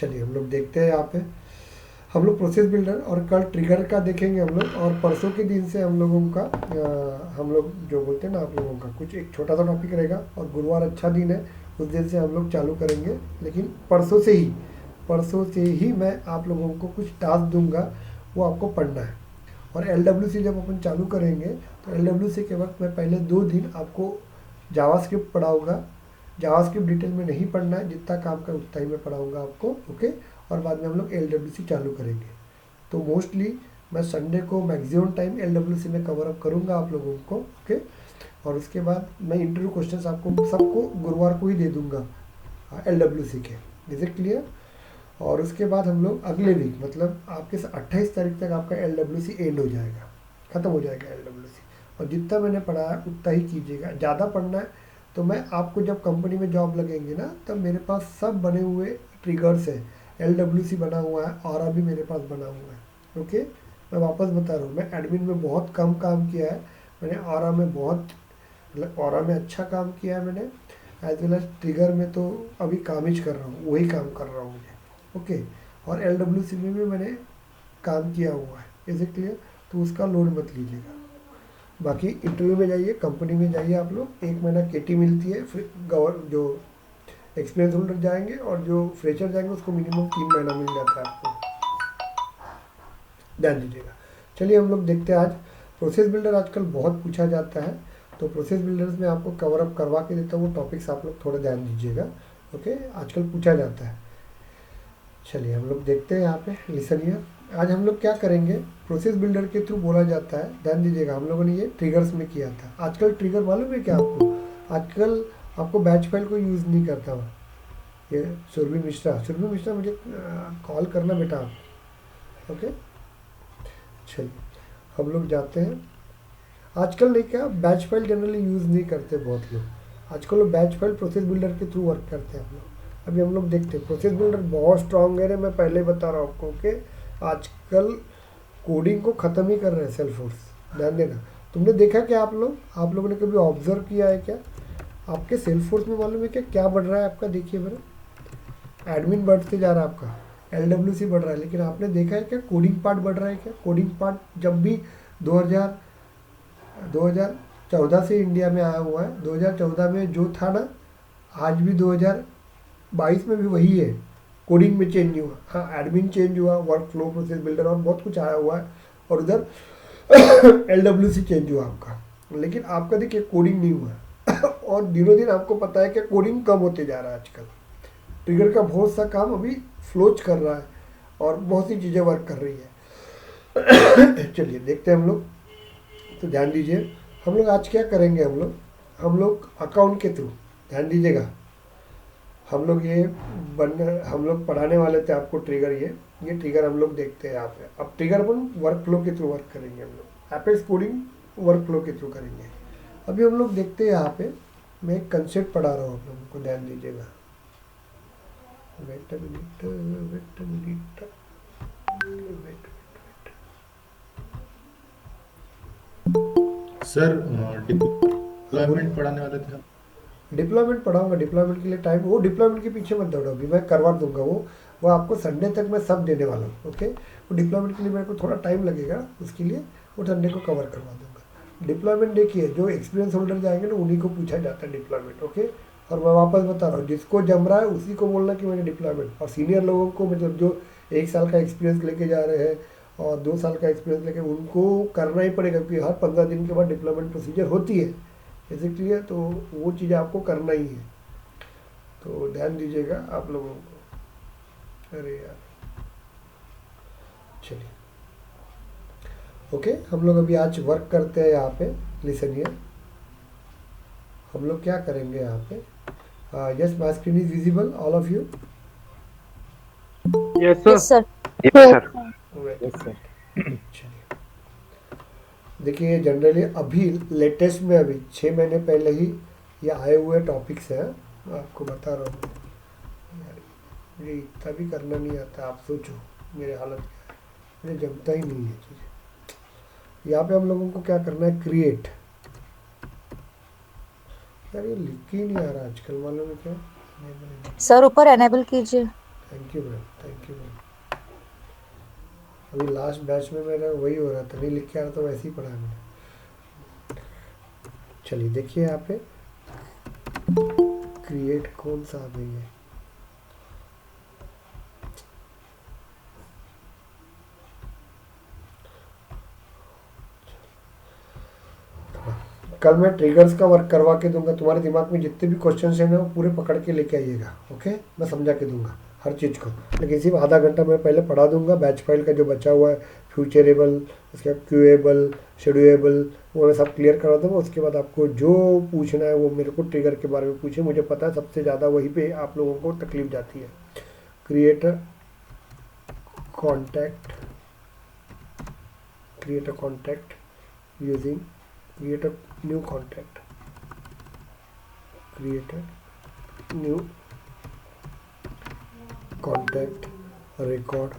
चलिए हम लोग देखते हैं यहाँ पे। हम लोग प्रोसेस बिल्डर और कल ट्रिगर का देखेंगे हम लोग, और परसों के दिन से हम लोगों का हम लोग जो बोलते हैं ना, आप लोगों का कुछ एक छोटा सा टॉपिक रहेगा, और गुरुवार अच्छा दिन है, उस दिन से हम लोग चालू करेंगे। लेकिन परसों से ही मैं आप लोगों को कुछ टास्क दूंगा, वो आपको पढ़ना है। और एल जब अपन चालू करेंगे, तो एल के वक्त मैं पहले 2 दिन आपको जावास्क्रिप्ट पढ़ाऊँगा। जावास्क्रिप्ट डिटेल में नहीं पढ़ना है, जितना काम का उतना ही मैं पढ़ाऊँगा आपको, ओके। और बाद में हम लोग एल चालू करेंगे। तो मोस्टली मैं संडे को मैक्सिमम टाइम एल में कवर अप करूँगा आप लोगों को, ओके। और उसके बाद मैं इंटरव्यू क्वेश्चंस आपको सबको गुरुवार को ही दे दूँगा एल के। Is it clear? और उसके बाद हम लोग अगले वीक, मतलब आपके 28 तारीख तक आपका एल एंड हो जाएगा, ख़त्म हो जाएगा एल। और जितना मैंने पढ़ा है उतना ही कीजिएगा। ज़्यादा पढ़ना है तो मैं आपको जब कंपनी में जॉब लगेंगे ना, तब मेरे पास सब बने हुए ट्रिगर्स है। एल बना हुआ है, और भी मेरे पास बना हुआ है, ओके। मैं वापस बता रहा हूँ, मैं एडमिन में बहुत कम काम किया है, मैंने और में बहुत, मतलब और में अच्छा काम किया है मैंने, एज वेल एज ट्रिगर में तो अभी काम ही कर रहा हूँ, वही काम कर रहा हूँ मुझे, ओके। और एल में भी मैंने काम किया हुआ है, इज इट क्लियर? तो उसका लोड मत लीजिएगा। बाकी इंटरव्यू में जाइए, कंपनी में जाइए, आप लोग 1 महीना केटी मिलती है, फिर जो एक्सपीरियंस होल्डर जाएंगे और जो फ्रेशर जाएंगे उसको मिनिमम 3 महीना मिल जाता है आपको, ध्यान दीजिएगा। चलिए हम लोग देखते हैं आज प्रोसेस बिल्डर। आजकल बहुत पूछा जाता है, तो प्रोसेस बिल्डर्स में आपको कवर अप करवा के देता हूँ, वो टॉपिक्स आप लोग थोड़ा ध्यान दीजिएगा, ओके। आजकल पूछा जाता है। चलिए हम लोग देखते हैं यहाँ पे, लिसन हियर। आज हम लोग क्या करेंगे, प्रोसेस बिल्डर के थ्रू बोला जाता है, ध्यान दीजिएगा। हम लोगों ने ये ट्रिगर्स में किया था। आजकल ट्रिगर मालूम है क्या आपको? आजकल आपको बैच फाइल को यूज़ नहीं करता हुआ ये सुरभि मिश्रा मुझे कॉल करना बेटा आप, ओके। चलिए हम लोग जाते हैं। आजकल नहीं, क्या बैच फाइल जनरली यूज़ नहीं करते बहुत लोग। आजकल लोग बैच फाइल प्रोसेस बिल्डर के थ्रू वर्क करते हैं आप लोग। अभी हम लोग देखते हैं, प्रोसेस बिल्डर बहुत स्ट्रांग है, मैं पहले ही बता रहा हूँ आपको कि आजकल कोडिंग को ख़त्म ही कर रहे हैं सेल्फोर्स, ध्यान देना। तुमने देखा क्या, आप लोगों ने कभी ऑब्जर्व किया है क्या? आपके सेल्फोर्स में मालूम है क्या क्या बढ़ रहा है आपका? देखिए मेरा एडमिन बढ़ते जा रहा है, आपका एल बढ़ रहा है, लेकिन आपने देखा है क्या कोडिंग पार्ट बढ़ रहा है क्या? कोडिंग पार्ट जब भी 2014 से इंडिया में आया हुआ है, 2014 में जो था ना, आज भी 2022 में भी वही है। कोडिंग में चेंज नहीं हुआ, हाँ एडमिन चेंज हुआ, वर्क फ्लो, प्रोसेस बिल्डर और बहुत कुछ आया हुआ है, और उधर एल चेंज हुआ आपका, लेकिन आपका देखिए कोडिंग नहीं हुआ है। और दिनों दिन आपको पता है कि कोडिंग कम होते जा रहा है आजकल। ट्रिगर का बहुत सा काम अभी फ्लोच कर रहा है, और बहुत सी चीज़ें वर्क कर रही है। चलिए देखते हैं हम लोग, तो ध्यान दीजिए। हम लोग आज क्या करेंगे, हम लोग अकाउंट के थ्रू, ध्यान दीजिएगा। हम लोग पढ़ाने वाले थे आपको ट्रिगर, ये ट्रिगर हम लोग देखते हैं यहाँ पे। अब ट्रिगर अपन वर्क फ्लो के थ्रू वर्क करेंगे, हम लोग एपेक्स कोडिंग वर्क फ्लो के थ्रू करेंगे। अभी हम लोग देखते हैं यहाँ पे, मैं एक कंसेप्ट पढ़ा रहा हूँ आप लोगों को, ध्यान दीजिएगा। Wait a minute, wait a minute, wait. Sir हाँ डिप्लॉयमेंट बोलिए। पढ़ाने वाले थे आप। डिप्लॉयमेंट पढ़ाऊंगा, डिप्लॉयमेंट के लिए टाइम, वो डिप्लॉयमेंट के पीछे मत दौड़ो, अभी मैं करवा दूंगा वो आपको संडे तक मैं सब देने वाला हूँ, ओके। वो डिप्लॉयमेंट के लिए मेरे को थोड़ा टाइम लगेगा, उसके लिए वो संडे को कवर करवा दूंगा। डिप्लॉयमेंट देखिए, जो एक्सपीरियंस होल्डर जाएंगे ना, उन्हीं को पूछा जाता है डिप्लॉयमेंट, ओके। और मैं वापस बता रहा हूँ, जिसको जम रहा है उसी को बोलना कि मैंने डिप्लॉयमेंट। और सीनियर लोगों को, मतलब जो 1 साल का एक्सपीरियंस लेके जा रहे हैं और 2 साल का एक्सपीरियंस लेके, उनको करना ही पड़ेगा, क्योंकि हर 15 दिन के बाद डिप्लॉयमेंट प्रोसीजर होती है, बेसिकली है, तो वो चीज़ें आपको करना ही है। तो ध्यान दीजिएगा आप लोगों को। अरे यार, चलिए ओके। हम लोग अभी आज वर्क करते हैं यहाँ पे, लिसन हियर। हम लोग क्या करेंगे यहाँ पे, yes my screen is visible all of you. Yes sir. Yes sir. Yes sir. Wait yes sir. चलिए देखिए, जनरली अभी लेटेस्ट में, अभी 6 महीने पहले ही ये आए हुए टॉपिक्स हैं, मैं आपको बता रहा हूँ। यार मुझे इतना भी करना नहीं आता, आप सोचो मेरे हालत क्या है, मुझे जमता ही नहीं है चीज़ें। यहाँ पे हम लोगों को क्या करना है, क्रिएट। यार ये लिख ही नहीं आ रहा आजकल, मालूम है क्या? सर ऊपर एनेबल कीजिए। Thank you ma'am, thank you ma'am. अभी लास्ट बैच में मेरा वही हो रहा था, नहीं लिख के आ रहा तो वैसे ही पढ़ा है मैंने। चलिए देखिए यहाँ पे क्रिएट कौन सा आ गई है। कल मैं ट्रिगर्स का वर्क करवा के दूंगा, तुम्हारे दिमाग में जितने भी क्वेश्चन हैं ना वो पूरे पकड़ के लेके आइएगा। ओके, मैं समझा के दूंगा हर चीज़ को, लेकिन सिर्फ आधा घंटा मैं पहले पढ़ा दूंगा। बैच फाइल का जो बचा हुआ है, फ्यूचरेबल, उसके बाद क्यूएबल, शेड्यूएबल, वो मैं सब क्लियर करा दूंगा। उसके बाद आपको जो पूछना है वो मेरे को ट्रिगर के बारे में पूछे, मुझे पता है सबसे ज़्यादा वहीं पे आप लोगों को तकलीफ जाती है। Create contact, create a contact using, create a new contact, create a new contact record.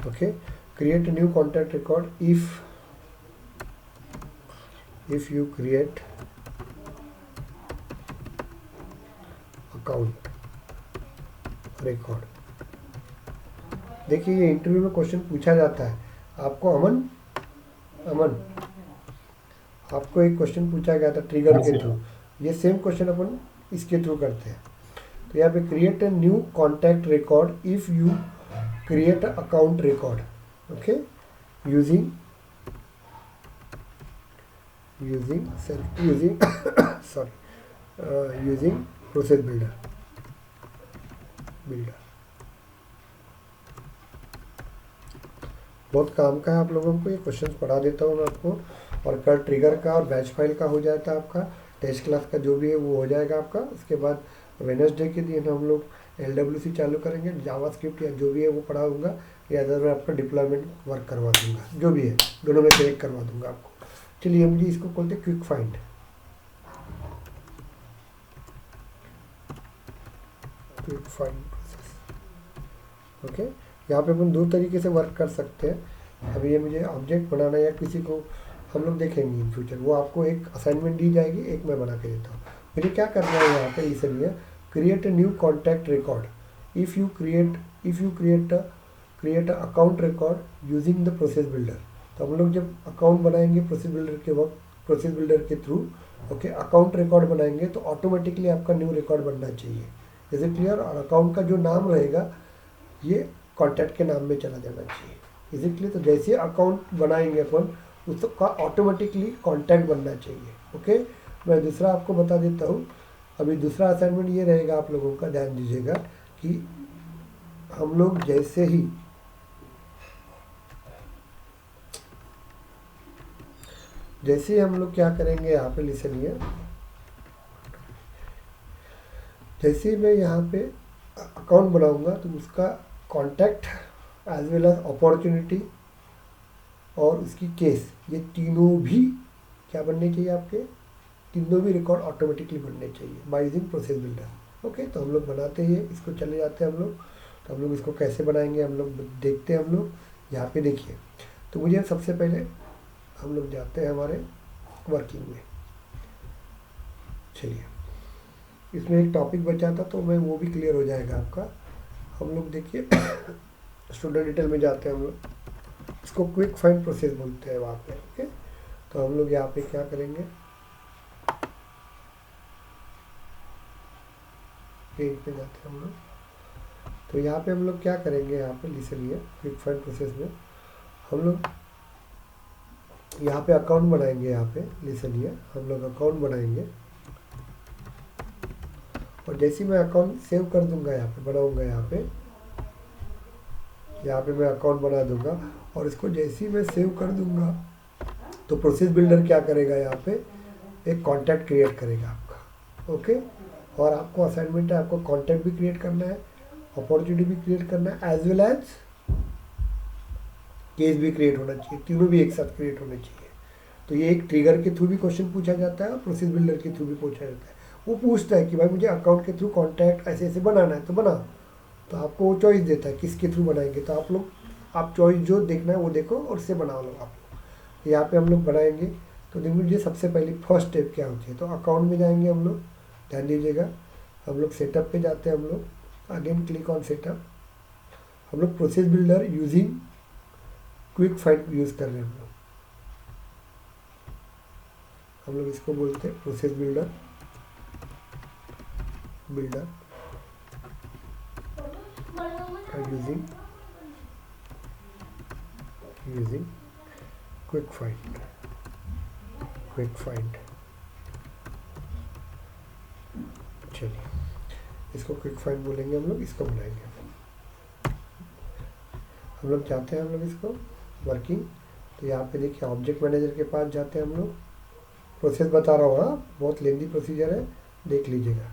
Okay, create a new contact record if you create account record। देखिए ये इंटरव्यू में क्वेश्चन पूछा जाता है आपको। अमन, अमन, आपको एक क्वेश्चन पूछा गया था ट्रिगर के थ्रू, ये सेम क्वेश्चन अपन इसके थ्रू करते हैं। तो यहाँ पे create a new contact record if you create account record. Okay, using sorry using process builder. बहुत काम का है आप लोगों को, ये क्वेश्चन पढ़ा देता हूँ मैं आपको। और कल ट्रिगर का और बैच फाइल का हो जाता है आपका, टेस्ट क्लास का जो भी है वो हो जाएगा आपका। उसके बाद वेडनेसडे के दिन हम लोग LWC चालू करेंगे, जावास्क्रिप्ट या जो भी है वो पढ़ाऊँगा, या अदर मैं आपका डिप्लॉयमेंट वर्क करवा दूँगा, जो भी है दोनों में से एक करवा दूँगा आपको। चलिए मुझे इसको बोलते हैं quick find. Quick find process. Okay, यहाँ पे अपन दो तरीके से वर्क कर सकते हैं। अभी ये मुझे ऑब्जेक्ट बनाना या किसी को हम लोग देखेंगे इन फ्यूचर, वो आपको एक असाइनमेंट दी जाएगी, एक मैं बना के देता हूँ। मुझे क्या करना है यहाँ पे, इसलिए create a new contact record if you create account record using the process builder. तो हम लोग जब अकाउंट बनाएंगे प्रोसेस बिल्डर के वक्त, प्रोसेस बिल्डर के थ्रू ओके अकाउंट रिकॉर्ड बनाएंगे तो ऑटोमेटिकली आपका न्यू रिकॉर्ड बनना चाहिए। Is it clear? और अकाउंट का जो नाम रहेगा ये कॉन्टैक्ट के नाम में चला जाना चाहिए। Is it clear? तो जैसे अकाउंट बनाएंगे अपन उसका ऑटोमेटिकली कॉन्टैक्ट बनना चाहिए। ओके, मैं दूसरा आपको बता देता हूँ। अभी दूसरा असाइनमेंट ये रहेगा आप लोगों का, ध्यान दीजिएगा कि हम लोग जैसे ही हम लोग क्या करेंगे यहाँ पे, लिसनिए, जैसे ही मैं यहाँ पे अकाउंट बनाऊंगा तो उसका contact as well as opportunity और उसकी केस, ये तीनों भी क्या बनने चाहिए आपके, तीनों भी रिकॉर्ड ऑटोमेटिकली बनने चाहिए by using process builder. Okay, तो हम लोग बनाते हैं इसको, चले जाते हैं हम लोग। तो हम लोग इसको कैसे बनाएंगे हम लोग देखते हैं। हम लोग यहाँ पे देखिए, तो मुझे सबसे पहले हम लोग जाते हैं हमारे वर्किंग में। चलिए, इसमें एक टॉपिक बचा था तो मैं वो भी क्लियर हो जाएगा आपका। हम लोग देखिए स्टूडेंट डिटेल में जाते हैं हम लोग, इसको क्विक फाइंड प्रोसेस बोलते हैं वहाँ पे। ओके, तो हम लोग यहाँ पे क्या करेंगे, पेज पे जाते हैं हम लोग। तो यहाँ पे हम लोग क्या करेंगे, यहाँ पे लिसनिए, क्विक फाइंड प्रोसेस में हम लोग यहाँ पे अकाउंट बनाएंगे। यहाँ पे लिसनिए, हम लोग अकाउंट बनाएंगे और जैसे मैं अकाउंट सेव कर दूंगा, यहाँ पे बनाऊंगा, यहाँ पे मैं अकाउंट बना दूंगा और इसको जैसे ही मैं सेव कर दूंगा तो प्रोसेस बिल्डर क्या करेगा, यहाँ पे एक कॉन्टैक्ट क्रिएट करेगा आपका। ओके, और आपको असाइनमेंट है, आपको कॉन्टैक्ट भी क्रिएट करना है, अपॉर्चुनिटी भी क्रिएट करना है, एज वेल एज केस भी क्रिएट होना चाहिए, तीनों भी एक साथ क्रिएट होने चाहिए। तो ये एक ट्रिगर के थ्रू भी क्वेश्चन पूछा जाता है और प्रोसेस बिल्डर के थ्रू भी पूछा जाता है। वो पूछता है कि भाई मुझे अकाउंट के थ्रू कॉन्टैक्ट ऐसे ऐसे बनाना है तो बनाओ, तो आपको वो चॉइस देता है किसके थ्रू बनाएंगे। तो आप चॉइस जो देखना है वो देखो और उससे बना लो आप लोग। यहाँ पे हम लोग बनाएंगे तो देखिए सबसे पहले फर्स्ट स्टेप क्या होती है, तो अकाउंट में जाएंगे हम लोग, ध्यान दीजिएगा। हम लोग सेटअप पे जाते हैं, हम लोग अगेन क्लिक ऑन सेटअप। हम लोग process builder using quick find use कर रहे हैं हम लोग इसको बोलते हैं process builder builder using quick find चलिए इसको क्विक फाइंड बोलेंगे हम लोग, इसको बनाएंगे हम लोग जाते हैं हम लोग इसको वर्किंग। तो यहाँ पे देखिए ऑब्जेक्ट मैनेजर के पास जाते हैं हम लोग। प्रोसेस बता रहा हूँ, हाँ बहुत लेंदी प्रोसीजर है, देख लीजिएगा।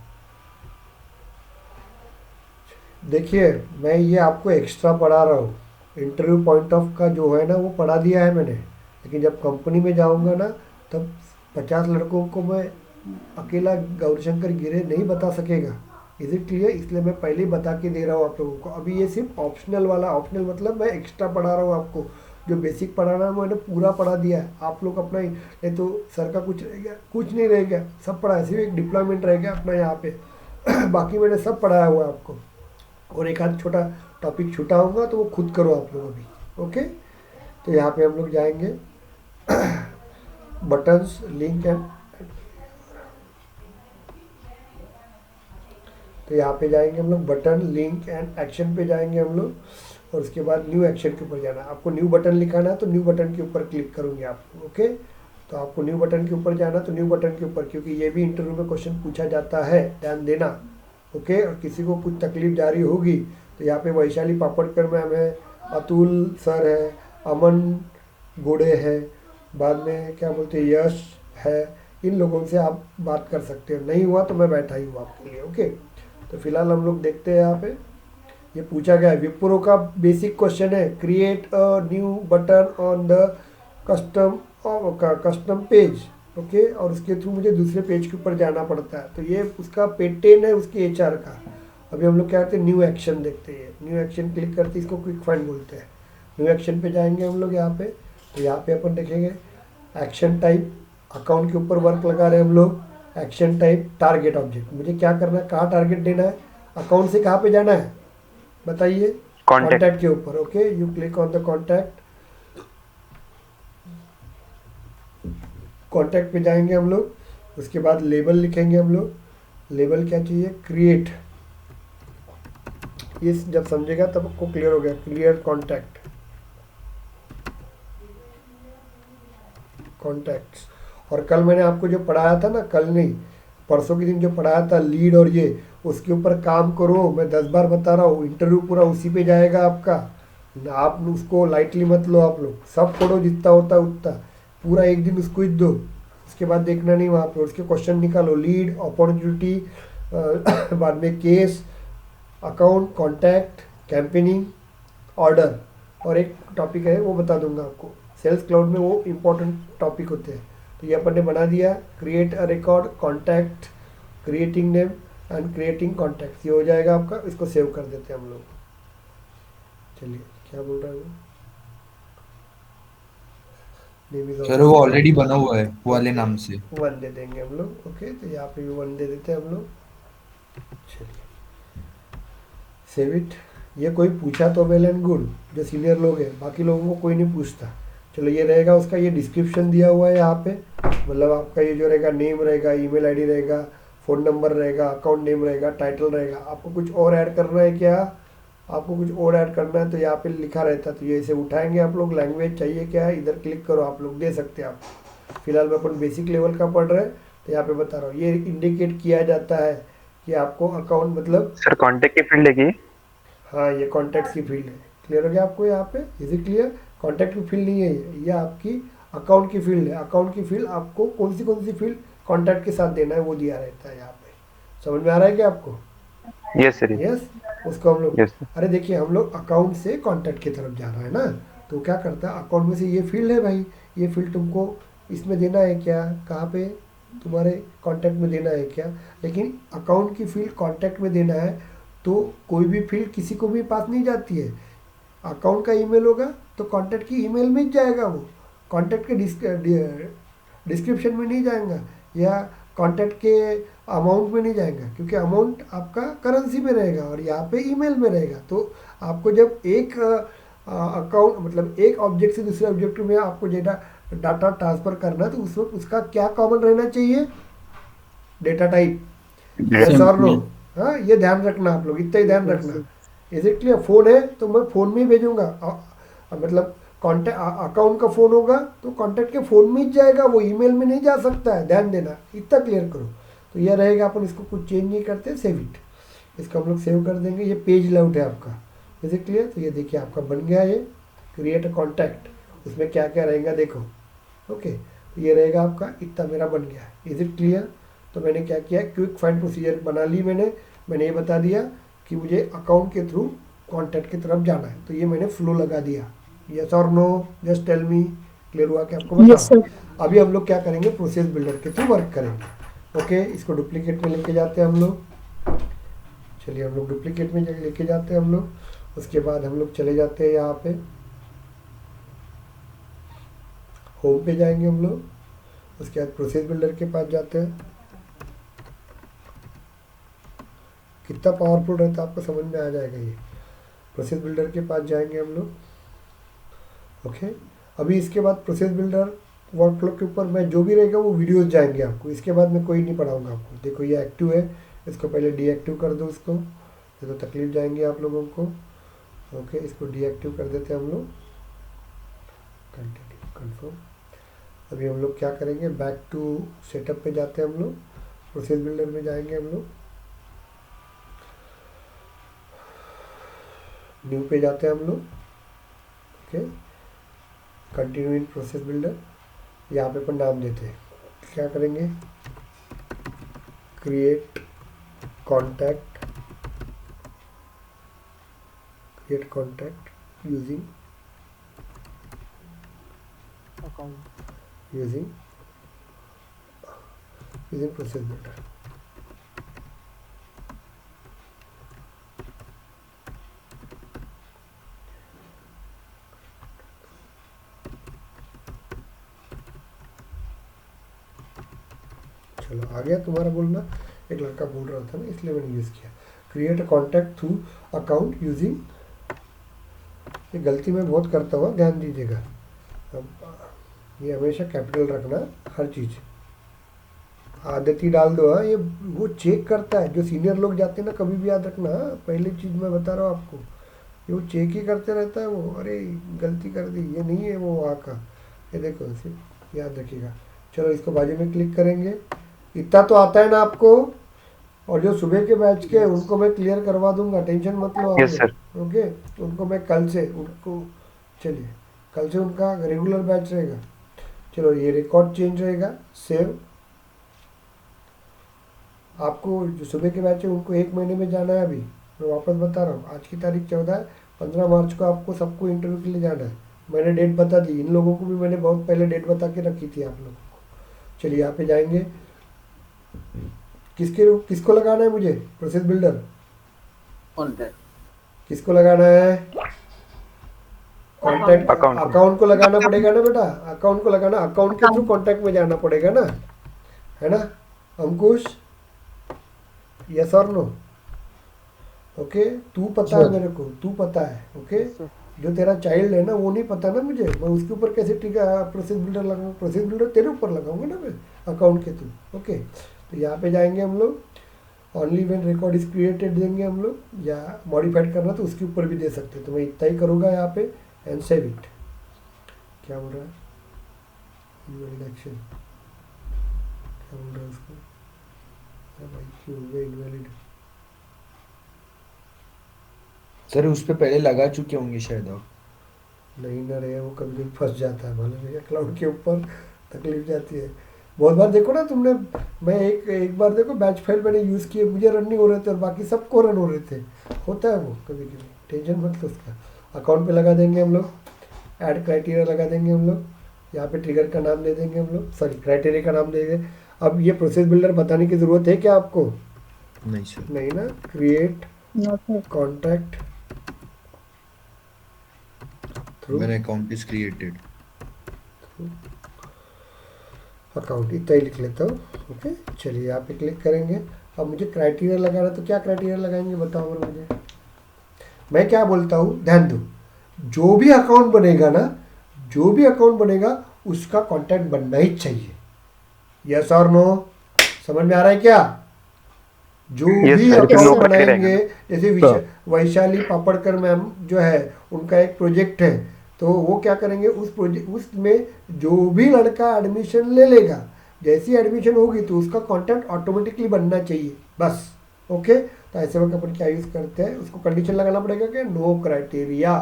देखिए मैं ये आपको एक्स्ट्रा पढ़ा रहा हूँ, इंटरव्यू पॉइंट ऑफ का जो है ना वो पढ़ा दिया है मैंने, लेकिन जब कंपनी में जाऊँगा ना तब 50 लड़कों को मैं अकेला गौरीशंकर गिरे नहीं बता सकेगा। Is it clear? इसलिए मैं पहले ही बता के दे रहा हूँ आप लोगों को। अभी ये सिर्फ ऑप्शनल वाला, ऑप्शनल मतलब मैं एक्स्ट्रा पढ़ा रहा हूँ आपको। जो बेसिक पढ़ाना है मैंने पूरा पढ़ा दिया है, आप लोग अपना ही, नहीं तो सर का कुछ रह गया, कुछ नहीं रह गया, सब पढ़ा है, सिर्फ एक डिप्लॉयमेंट रह गया अपना यहाँ पे बाकी मैंने सब पढ़ाया हुआ है आपको। और एक आध छोटा टॉपिक छूटा होगा तो वो खुद करो आप लोग अभी, ओके। तो यहाँ पे हम लोग जाएंगे बटन्स लिंक एंड, तो यहाँ पे जाएंगे हम लोग बटन लिंक एंड एक्शन पे जाएंगे हम लोग, और उसके बाद न्यू एक्शन के ऊपर जाना है। आपको न्यू बटन लिखाना है तो न्यू बटन के ऊपर क्लिक करूँगी आप, ओके। तो आपको न्यू बटन के ऊपर जाना, तो न्यू बटन के ऊपर, क्योंकि ये भी इंटरव्यू में क्वेश्चन पूछा जाता है, ध्यान देना, ओके। और किसी को कुछ तकलीफ जारी होगी तो यहाँ पे वैशाली पापड़कर मैम है, अतुल सर है, अमन गोड़े है, बाद में क्या बोलते हैं यश है, इन लोगों से आप बात कर सकते हो। नहीं हुआ तो मैं बैठा ही हूँ आपके लिए, ओके। तो फिलहाल हम लोग देखते हैं यहाँ पे ये पूछा गया है, विप्रो का बेसिक क्वेश्चन है, create a new button on the custom page, okay. और उसके थ्रू मुझे दूसरे पेज के ऊपर जाना पड़ता है, तो ये उसका पेटेन है उसके एचआर का। अभी हम लोग क्या करते हैं, न्यू एक्शन देखते हैं, न्यू एक्शन क्लिक करते हैं, इसको क्विक फाइंड बोलते हैं। न्यू एक्शन पे जाएंगे हम लोग यहाँ पे, तो यहाँ पे अपन देखेंगे एक्शन टाइप, अकाउंट के ऊपर वर्क लगा रहे हैं हम लोग, एक्शन टाइप टारगेट ऑब्जेक्ट। मुझे क्या करना है, कहाँ टारगेट देना है, अकाउंट से कहाँ पे जाना है बताइए, कॉन्टैक्ट के ऊपर, okay. You click on the contact, contact पे जाएंगे हम लोग, उसके बाद लेबल लिखेंगे हम लोग। लेबल क्या चाहिए, क्रिएट, ये जब समझेगा तब आपको क्लियर हो गया, क्लियर कॉन्टैक्ट, कॉन्टैक्ट्स। और कल मैंने आपको जो पढ़ाया था ना, कल नहीं परसों के दिन जो पढ़ाया था लीड और ये, उसके ऊपर काम करो। मैं 10 बार बता रहा हूँ, इंटरव्यू पूरा उसी पे जाएगा आपका, आप उसको लाइटली मत लो, आप लोग सब पढ़ो जितना होता है उतना, पूरा एक दिन उसको ही दो, उसके बाद देखना नहीं वहाँ पे, उसके क्वेश्चन निकालो, लीड, अपॉर्चुनिटी, बाद में case, account, contact, campaigning, order, और एक टॉपिक है वो बता दूंगा आपको, सेल्स क्लाउड में वो इम्पोर्टेंट टॉपिक होते हैं। तो ये अपन ने बना दिया, create a record, contact, creating name and creating contact, ये हो जाएगा आपका। इसको सेव कर देते हैं हम लोग। चलिए क्या बोल रहा है वो, सर वो ऑलरेडी बना हुआ है वो वाले नाम से। 1 दे देंगे हम लोग, ओके। तो यहाँ पे भी 1 दे देते हैं हम लोग। चलिए सेव इट। ये कोई पूछा तो वेल एंड गुड, जो सीनियर लोग हैं, बाकी लोगों को कोई नहीं पूछता। चलो ये रहेगा उसका, ये डिस्क्रिप्शन दिया हुआ है यहाँ पे, मतलब आपका ये जो रहेगा नेम रहेगा, ईमेल आईडी रहेगा, फ़ोन नंबर रहेगा, अकाउंट नेम रहेगा, टाइटल रहेगा। आपको कुछ और ऐड करना है क्या, आपको कुछ और ऐड करना है तो यहाँ पे लिखा रहता है, तो ये इसे उठाएंगे आप लोग। लैंग्वेज चाहिए क्या है, इधर क्लिक करो, आप लोग दे सकते हैं आप। फिलहाल मैं अपन बेसिक लेवल का पढ़ रहे हैं, तो यहाँ पे बता रहा हूँ, ये इंडिकेट किया जाता है कि आपको अकाउंट मतलब, सर कांटेक्ट की फील्ड है की? हाँ ये कॉन्टैक्ट की फील्ड है। क्लियर हो गया आपको यहाँ पे, इज इट क्लियर? कॉन्टैक्ट की फील्ड नहीं है ये आपकी अकाउंट की फील्ड है। अकाउंट की फील्ड आपको कौन सी फील्ड कॉन्टैक्ट के साथ देना है वो दिया रहता है यहाँ पे। समझ में आ रहा है क्या आपको? Yes sir. यस। उसको हम लोग, यस सर। अरे देखिए हम लोग अकाउंट से कॉन्टैक्ट की तरफ जा रहा है ना, तो क्या करता है, अकाउंट में से ये फील्ड है भाई, ये फील्ड तुमको इसमें देना है क्या, कहाँ पे तुम्हारे कॉन्टैक्ट में देना है क्या। लेकिन अकाउंट की फील्ड कॉन्टैक्ट में देना है तो कोई भी फील्ड किसी को भी पास नहीं जाती है। अकाउंट का ईमेल होगा तो कॉन्टैक्ट की ईमेल में ही जाएगा, वो कॉन्टैक्ट के डिस्क्रिप्शन में नहीं जाएगा, या कॉन्टैक्ट के अमाउंट में नहीं जाएगा, क्योंकि अमाउंट आपका करेंसी में रहेगा और यहाँ पे ईमेल में रहेगा। तो आपको जब एक अकाउंट मतलब एक ऑब्जेक्ट से दूसरे ऑब्जेक्ट में आपको डाटा ट्रांसफ़र करना है, तो उस वक्त उसका क्या कॉमन रहना चाहिए? Data type. यस और नो? हाँ, ये ध्यान रखना आप लोग, इतना ही ध्यान रखना। Is it clear? फ़ोन है तो मैं फ़ोन में ही भेजूँगा, मतलब कॉन्टैक्ट अकाउंट का फ़ोन होगा तो कॉन्टैक्ट के फ़ोन में ही जाएगा, वो ईमेल में नहीं जा सकता है, ध्यान देना, इतना क्लियर करो। तो यह रहेगा, अपन इसको कुछ चेंज नहीं करते, सेव इट, इसको हम लोग सेव कर देंगे। ये पेज लेआउट है आपका, इज इट क्लियर? तो ये देखिए आपका बन गया ये क्रिएट अ कॉन्टैक्ट। उसमें क्या क्या रहेगा देखो, ओके। तो ये रहेगा आपका, इतना मेरा बन गया, इज इट क्लियर? तो मैंने क्या किया, क्विक फाइंड प्रोसीजर बना ली मैंने ये बता दिया कि मुझे अकाउंट के थ्रू कॉन्टैक्ट की तरफ जाना है, तो ये मैंने फ्लो लगा दिया। यस और no? Just tell me. Clear हुआ कि आपको यस बताओ? सर। अभी हम लोग क्या करेंगे, प्रोसेस बिल्डर के थ्रू वर्क करेंगे। ओके, इसको डुप्लीकेट में लेके जाते हैं हम लोग। चलिए हम लोग डुप्लीकेट में लेके जाते हैं हम लोग। उसके बाद हम लोग चले जाते हैं यहाँ पे होम पे जाएंगे हम लोग। उसके बाद प्रोसेस बिल्डर के पास जाते हैं। कितना पावरफुल रहता है आपको समझ में आ जाएगा ये। प्रोसेस बिल्डर के पास जाएंगे हम लोग। ओके, अभी इसके बाद प्रोसेस बिल्डर वर्कफ्लो के ऊपर मैं जो भी रहेगा वो वीडियोस जाएंगे आपको। इसके बाद मैं कोई नहीं पढ़ाऊंगा आपको। देखो ये एक्टिव है, इसको पहले डीएक्टिव कर दो उसको, ये तो तकलीफ जाएंगी आप लोगों को। ओके, इसको डीएक्टिव कर देते हैं हम लोग। Continue confirm. अभी हम लोग क्या करेंगे, बैक टू सेटअप पे जाते हैं हम लोग। प्रोसेस बिल्डर में जाएंगे हम लोग, न्यू पे जाते हैं हम लोग। Okay, continue in process builder, यहाँ पे अपन नाम देते हैं, क्या करेंगे, create contact using process builder. चलो आ गया तुम्हारा बोलना, एक लड़का बोल रहा था ना इसलिए मैंने यूज़ किया। Create a contact through account using, ये गलती मैं बहुत करता हूँ, ध्यान दीजिएगा। अब ये हमेशा कैपिटल रखना हर चीज़, आदती डाल दो। हाँ, ये वो चेक करता है, जो सीनियर लोग जाते हैं ना, कभी भी याद रखना। हाँ, पहली चीज़ मैं बता रहा हूँ आपको, ये वो चेक ही करते रहता है वो। अरे गलती कर दी, ये नहीं है वो वहाँ का, ये देखो, सिर्फ याद रखिएगा। चलो इसको बाजू में क्लिक करेंगे। इतना तो आता है ना आपको, और जो सुबह के बैच के उनको मैं क्लियर करवा दूंगा, टेंशन मत लो आप यस सर। लोग। ओके, उनको मैं कल से उनको, चलिए कल से उनका रेगुलर बैच रहेगा। चलो ये रिकॉर्ड चेंज रहेगा, सेव। आपको जो सुबह के बैच है उनको 1 महीने में जाना है। अभी मैं वापस बता रहा हूँ, आज की तारीख 14 है, 15 मार्च को आपको सबको इंटरव्यू के लिए जाना है। मैंने डेट बता दी, इन लोगों को भी मैंने बहुत पहले डेट बता के रखी थी आप लोगों को। चलिए यहाँ पे जाएंगे, किसको लगाना है मुझे, प्रोसेस बिल्डर किसको लगाना है, कॉन्टैक्ट अकाउंट को लगाना पड़ेगा ना बेटा, अकाउंट को लगाना, अकाउंट के थ्रू कॉन्टैक्ट में जाना पड़ेगा ना, है ना अंकुश? यस और नो? ओके, तू पता है मेरे को, तू पता है। ओके, जो तेरा चाइल्ड है ना वो नहीं पता ना मुझे, मैं उसके ऊपर कैसे प्रोसेस बिल्डर लगाऊंगा? प्रोसेस बिल्डर तेरे ऊपर लगाऊंगा ना मैं, अकाउंट के थ्रू। ओके, तो यहाँ पे जाएंगे हम लोग, only when record is created देंगे हम लोग, या मॉडिफाइड करना तो उसके ऊपर भी दे सकते हैं। तो मैं इतना ही करूँगा यहाँ पे, एंड सेव इट। क्या बोल रहा है, इनवैलिड एक्शन, क्या बोल रहा है उसको? भाई क्यों हो गया इनवैलिड? सर उस पे पहले लगा चुके होंगे शायद आप। नहीं ना रहे, वो कभी कभी फंस जाता है, मालूम है क्या, क्लाउड के ऊपर तकलीफ जाती है बहुत बार। देखो ना तुमने, मैं एक बार देखो बैच फाइल मैंने यूज़ किए, मुझे रन नहीं हो रहे थे और बाकी सबको रन हो रहे थे, होता है वो कभी कभी, टेंशन मत लो उसका। अकाउंट पे लगा देंगे हम लोग, ऐड क्राइटेरिया लगा देंगे हम लोग, यहाँ पे ट्रिगर का नाम दे देंगे हम लोग, सॉरी क्राइटेरिया का नाम देंगे। अब ये प्रोसेस बिल्डर बताने की ज़रूरत है क्या आपको? नहीं सर। नहीं ना, create no sir. Contact through, मेरा अकाउंट इज क्रिएटेड। अकाउंट इतना ही लिख लेता हूँ। ओके, चलिए यहाँ पे क्लिक करेंगे। अब मुझे क्राइटेरिया लगाना, तो क्या क्राइटेरिया लगाएंगे बताओ और मुझे। मैं क्या बोलता हूँ, ध्यान दो, जो भी अकाउंट बनेगा ना, जो भी अकाउंट बनेगा उसका कॉन्टैक्ट बनना ही चाहिए। यस और नो, समझ में आ रहा है क्या? जो यस भी सर, क्योंकि नो अकाउंट क्राइटेरिया रहेगा बनाएंगे, ना। जैसे वैशाली पापड़कर मैम जो है, उनका एक प्रोजेक्ट है, तो वो क्या करेंगे, उस प्रोजेक्ट उसमें जो भी लड़का एडमिशन ले लेगा, जैसी एडमिशन होगी तो उसका कॉन्टैक्ट ऑटोमेटिकली बनना चाहिए बस। ओके, तो ऐसे वक्त अपन क्या यूज़ करते हैं, उसको कंडीशन लगाना पड़ेगा कि no criteria,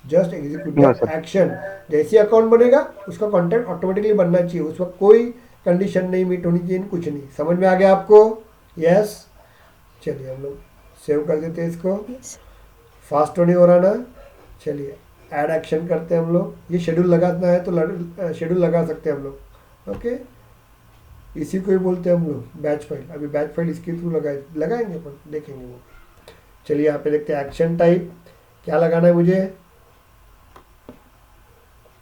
just execute no the sir. Action. जैसे अकाउंट बनेगा उसका कॉन्टैक्ट ऑटोमेटिकली बनना चाहिए, उस वक्त कोई कंडीशन नहीं मीट होनी चाहिए, कुछ नहीं। समझ में आ गया आपको? यस। चलिए हम लोग सेव कर देते हैं इसको। Yes. फास्ट तो नहीं हो रहा ना? चलिए ऐड एक्शन करते हैं हम लोग। ये शेड्यूल लगाना है तो शेड्यूल लगा सकते हैं हम लोग। ओके, इसी को ही बोलते हैं हम लोग बैच फाइल। अभी बैच फाइल इसके थ्रू लगाएंगे अपन, देखेंगे वो। चलिए यहाँ पे देखते हैं एक्शन टाइप क्या लगाना है मुझे।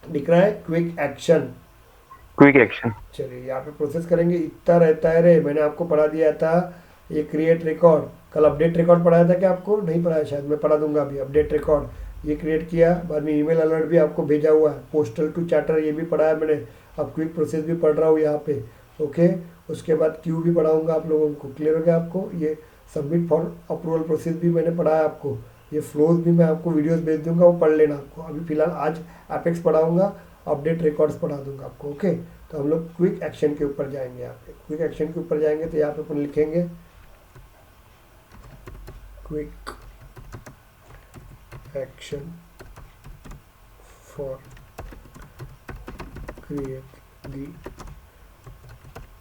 दिख रहा है क्विक एक्शन। Quick action. चलिए यहाँ पे प्रोसेस करेंगे, इतना रहता है रे। मैंने आपको पढ़ा दिया था ये क्रिएट रिकॉर्ड, कल अपडेट रिकॉर्ड पढ़ाया था क्या आपको? नहीं पढ़ाया शायद, मैं पढ़ा दूंगा अभी। अपडेट रिकॉर्ड ये क्रिएट किया, बाद में ईमेल अलर्ट भी आपको भेजा हुआ है, पोस्टल टू चैटर ये भी पढ़ाया मैंने। अब क्विक प्रोसेस भी पढ़ रहा हूँ यहाँ पे। ओके, उसके बाद क्यू भी पढ़ाऊँगा आप लोगों को। क्लियर हो गया आपको? ये सबमिट फॉर अप्रूवल प्रोसेस भी मैंने पढ़ाया आपको। ये फ्लोज भी मैं आपको वीडियोस भेज दूंगा, वो पढ़ लेना आपको। अभी फिलहाल आज एपेक्स पढ़ाऊंगा, अपडेट रिकॉर्ड्स पढ़ा दूंगा आपको। ओके, तो हम लोग क्विक एक्शन के ऊपर जाएंगे। यहाँ पे क्विक एक्शन के ऊपर जाएंगे तो यहाँ पे अपन लिखेंगे quick action for create the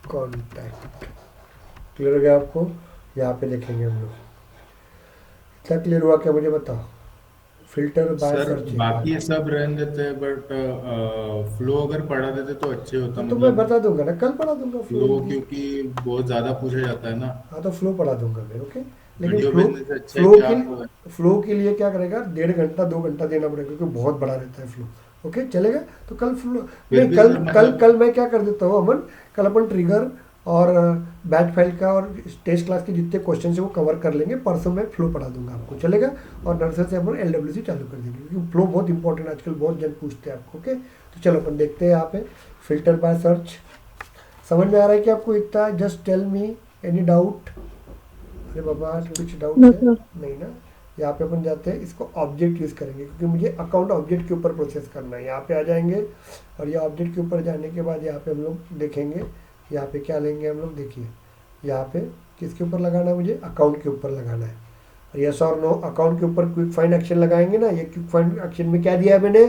contact. Clear हो गया आपको? यहाँ पे लिखेंगे हम लोग। क्या क्लियर हुआ क्या मुझे बताओ? Filter by sir searching. बाकी सब रहने देते हैं, बट फ्लो अगर पढ़ा देते तो अच्छे होता। तो मैं मतलब बता दूंगा ना, कल पढ़ा दूंगा फ्लो फ्लो की। क्योंकि बहुत ज्यादा पूछा जाता है ना। हाँ तो फ्लो पढ़ा दूंगा मैं। ओके, लेकिन वीडियो फ्लो भेजने से अच्छा है फ्लो कि के आप फ्लो के लिए क्या करेगा, 1.5 घंटा 2 घंटा देना पड़ेगा क्योंकि बहुत बड़ा रहता है फ्लो। ओके, चलेगा? तो कल फ्लो फिर नहीं, भी कल सर कल मतलब कल मैं क्या कर देता हूँ अमन, कल अपन ट्रिगर और बैच फाइल का और टेस्ट क्लास के जितने क्वेश्चन है वो कवर कर लेंगे। परसों मैं फ्लो पढ़ा दूंगा आपको, चलेगा? और नर्सरी से अपन LWC चालू कर देंगे क्योंकि फ्लो बहुत इंपॉर्टेंट आजकल, बहुत जन पूछते हैं आपको। ओके, तो चलो अपन देखते हैं यहाँ पे फिल्टर बाय सर्च। समझ में आ रहा है कि आपको इतना? Just tell me any doubt. अरे बाबा कुछ डाउट No, है? sir. नहीं ना? यहाँ पे अपन जाते हैं, इसको ऑब्जेक्ट यूज़ करेंगे क्योंकि मुझे अकाउंट ऑब्जेक्ट के ऊपर प्रोसेस करना है। यहाँ पे आ जाएंगे और ये ऑब्जेक्ट के ऊपर जाने के बाद यहाँ पे हम लोग देखेंगे, यहाँ पे क्या लेंगे हम लोग। देखिए यहाँ पे किसके ऊपर लगाना है मुझे, अकाउंट के ऊपर लगाना है। और यस और नो, अकाउंट के ऊपर क्विक फाइंड एक्शन लगाएंगे ना। ये क्विक फाइंड एक्शन में क्या दिया है मैंने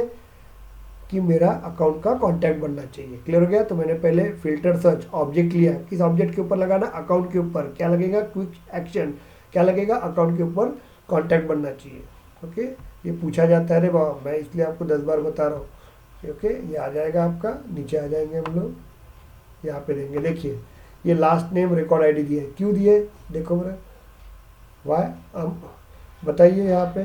कि मेरा अकाउंट का कांटेक्ट बनना चाहिए। क्लियर हो गया? तो मैंने पहले फिल्टर सर्च ऑब्जेक्ट लिया, किस ऑब्जेक्ट के ऊपर लगाना, अकाउंट के ऊपर। क्या लगेगा, क्विक एक्शन। क्या लगेगा, अकाउंट के ऊपर कांटेक्ट बनना चाहिए। ओके, ये पूछा जाता है रे बाबा, मैं इसलिए आपको 10 बार बता रहा हूँ। ओके, ये आ जाएगा आपका, नीचे आ जाएंगे हम लोग, यहाँ पे देंगे। देखिए ये लास्ट नेम रिकॉर्ड आईडी दिए, क्यों दिए देखो मेरा, वाई हम बताइए यहाँ पे।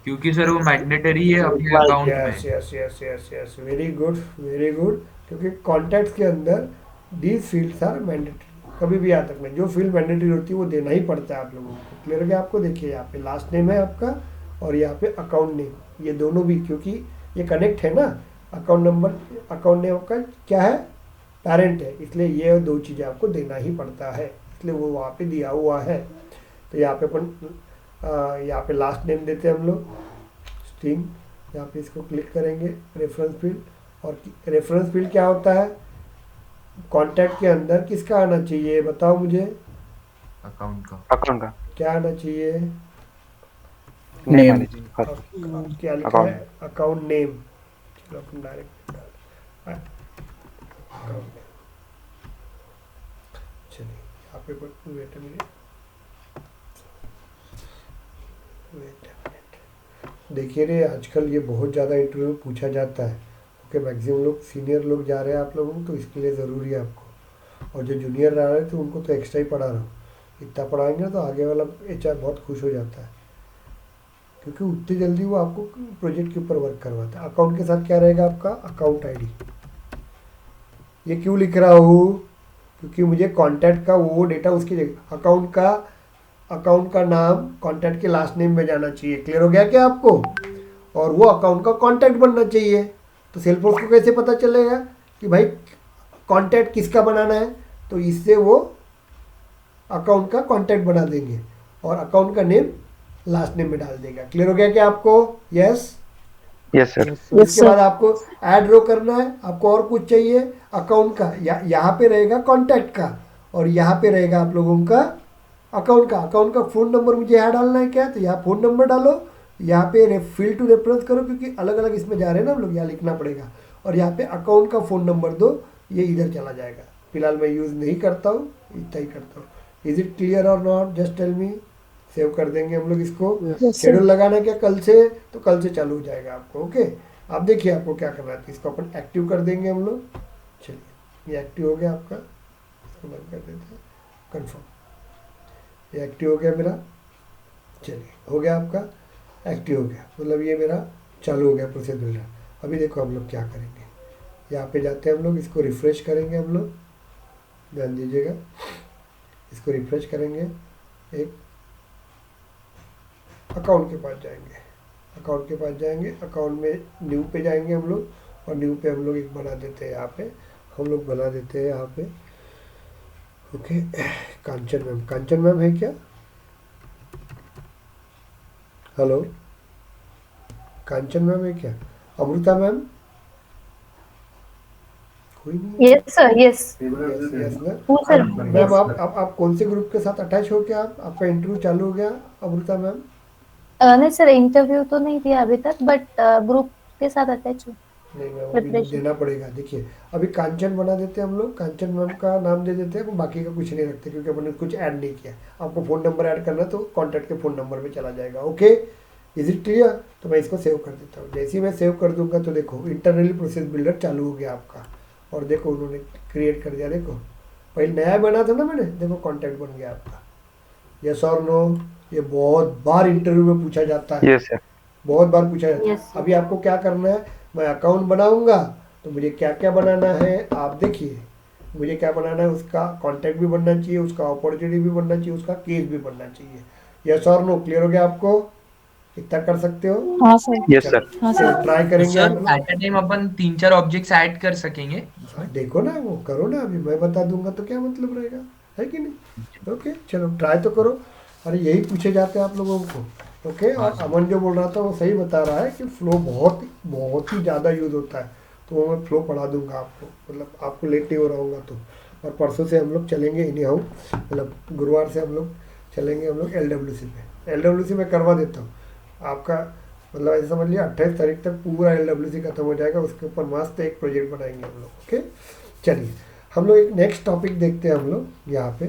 क्योंकि सर वो मैग्नेटरी है अपने अकाउंट यस में। Yes yes yes yes, very good very good. क्योंकि कॉन्टैक्ट्स के अंदर दीज फील्ड्स आर मैंडेटरी। कभी भी आज तक में जो फील्ड मैंडेटरी होती है वो देना ही पड़ता है आप लोगों को। क्लियर हो गया आपको? देखिए यहाँ पे लास्ट नेम है आपका और यहाँ पे अकाउंट नेम, ये दोनों भी क्योंकि ये कनेक्ट है ना। अकाउंट नंबर, अकाउंट नेम का क्या है, पेरेंट है, इसलिए ये दो चीज़ें आपको देना ही पड़ता है, इसलिए वो वहाँ पे दिया हुआ है। तो यहाँ पे अपन यहाँ पे लास्ट नेम देते हैं हम लोग, स्ट्रिंग। यहाँ पे इसको क्लिक करेंगे, रेफरेंस फील्ड। और रेफरेंस फील्ड क्या होता है, कॉन्टैक्ट के अंदर किसका आना चाहिए बताओ मुझे, अकाउंट का। अकाउंट का क्या आना चाहिए, नेम आनी चाहिए क्या first। लिखा अकाउंट। है, अकाउंट नेम। चलो अपन डायरेक्ट अकाउंट नेम। चलिए यहाँ पे वेट मिनट, देखिए रे आजकल ये बहुत ज़्यादा इंटरव्यू में पूछा जाता है। ओके, मैक्सिमम लोग सीनियर लोग जा रहे हैं आप लोगों को, तो इसके लिए ज़रूरी है आपको। और जो जूनियर रह रहे हैं तो उनको तो एक्स्ट्रा ही पढ़ा रहा हूँ। इतना पढ़ाएंगे तो आगे वाला HR बहुत खुश हो जाता है क्योंकि उतनी जल्दी वो आपको प्रोजेक्ट के ऊपर वर्क करवाता है। अकाउंट के साथ क्या रहेगा आपका, अकाउंट ID। ये क्यों लिख रहा हूँ, क्योंकि मुझे कॉन्टैक्ट का वो डेटा उसकी जगह अकाउंट का नाम कॉन्टैक्ट के लास्ट नेम में जाना चाहिए। क्लियर हो गया क्या आपको? और वो अकाउंट का कॉन्टैक्ट बनना चाहिए। तो सेल्सफोर्स को कैसे पता चलेगा कि भाई कॉन्टैक्ट किसका बनाना है? तो इससे वो अकाउंट का कॉन्टैक्ट बना देंगे और अकाउंट का नेम लास्ट नेम में डाल देगा। क्लियर हो गया क्या आपको? यस। Yes sir. इसके बाद आपको ऐड रो करना है। आपको और कुछ चाहिए? अकाउंट का यहाँ पे रहेगा कॉन्टैक्ट का और यहाँ पे रहेगा आप लोगों का अकाउंट का फ़ोन नंबर मुझे यहाँ डालना है क्या? तो यहाँ फ़ोन नंबर डालो, यहाँ पे फिल टू रेफरेंस करो क्योंकि अलग अलग इसमें जा रहे हैं ना हम लोग, यहाँ लिखना पड़ेगा। और यहाँ पे अकाउंट का फ़ोन नंबर दो, ये इधर चला जाएगा। फिलहाल मैं यूज़ नहीं करता हूँ, इतना ही करता हूँ। इज़ इट क्लियर और not? Just tell me. Save कर देंगे हम लोग इसको। शेड्यूल लगाना है क्या कल से? तो कल से चालू हो जाएगा आपको। ओके, आप देखिए आपको क्या करना है। तो इसको अपन एक्टिव कर देंगे हम लोग। चलिए, ये एक्टिव हो गया आपका, इसको बंद कर देते हैं। कन्फर्म, ये एक्टिव हो गया मेरा। चलिए, हो गया आपका एक्टिव हो गया, मतलब ये मेरा चालू हो गया प्रोसेस बिल्डर। अभी देखो हम लोग क्या करेंगे, यहाँ पे जाते हैं हम लोग, इसको रिफ़्रेश करेंगे हम लोग। ध्यान दीजिएगा, इसको रिफ़्रेश करेंगे, एक अकाउंट के पास जाएंगे, अकाउंट में न्यू पे जाएंगे हम लोग और न्यू पे हम लोग एक बना देते हैं यहाँ पे, हम लोग बना देते हैं यहाँ पे। ओके, कांचन मैम है क्या? हेलो, कांचन मैम है क्या? अमृता मैम? कोई नहीं? यस सर, यस यस ना सर। मैम। आप कौन से ग्रुप के साथ अटैच हो क्या? आपका इंटरव्यू चालू हो गया अमृता मैम? नहीं सर, इंटरव्यू तो नहीं दिया अभी तक, बट ग्रुप के साथ अटैच हूँ। नहीं मैम, अभी देना पड़ेगा। देखिए, अभी कांचन बना देते हैं हम लोग, कांचन मैम का नाम दे देते हैं, बाकी का कुछ नहीं रखते क्योंकि अपने कुछ ऐड नहीं किया। आपको फ़ोन नंबर ऐड करना है तो कॉन्टैक्ट के फ़ोन नंबर पे चला जाएगा। Okay, is it clear? तो मैं इसको सेव कर देता हूँ। जैसे ही मैं सेव कर दूंगा तो देखो इंटरनली प्रोसेस बिल्डर चालू हो गया आपका। और देखो उन्होंने क्रिएट कर दिया। देखो पहले नया बना था ना मैंने, देखो कॉन्टैक्ट बन गया आपका। यस और नो? ये बहुत बार इंटरव्यू में पूछा जाता है। Yes sir. बहुत बार पूछा जाता है। Yes, sir. अभी आपको क्या करना है, मैं अकाउंट बनाऊंगा तो मुझे क्या क्या बनाना है आप देखिए। मुझे क्या बनाना है, उसका कॉन्टैक्ट भी बनना चाहिए, उसका अपॉर्चुनिटी भी बनना चाहिए, उसका केस भी बनना चाहिए। यस और नो? क्लियर हो गया आपको? इतना कर सकते हो? हाँ सर। Yes sir. हाँ सर। ट्राई करेंगे सर हम लोग। At a time upon 3-4 objects add कर सकेंगे उसमें? देखो ना, वो करो ना, अभी मैं बता दूंगा तो क्या मतलब रहेगा, है कि नहीं? ओके, चलो ट्राई तो करो। अरे यही पूछे जाते हैं आप लोगों को। ओके, और अमन जो बोल रहा था वो सही बता रहा है कि फ्लो बहुत ही ज़्यादा यूज़ होता है। तो वो मैं फ्लो पढ़ा दूंगा आपको, मतलब आपको लेट नहीं हो रहा होगा तो। और परसों से हम लोग चलेंगे इन्हीं हाउ, मतलब गुरुवार से हम लोग चलेंगे हम लोग LWC पे। LWC में करवा देता हूँ आपका, मतलब ऐसे समझ लिया 28 तारीख तक पूरा LWC खत्म हो जाएगा। उसके ऊपर मस्त एक प्रोजेक्ट बनाएंगे हम लोग। ओके, चलिए हम लोग एक नेक्स्ट टॉपिक देखते हैं हम लोग यहाँ पे।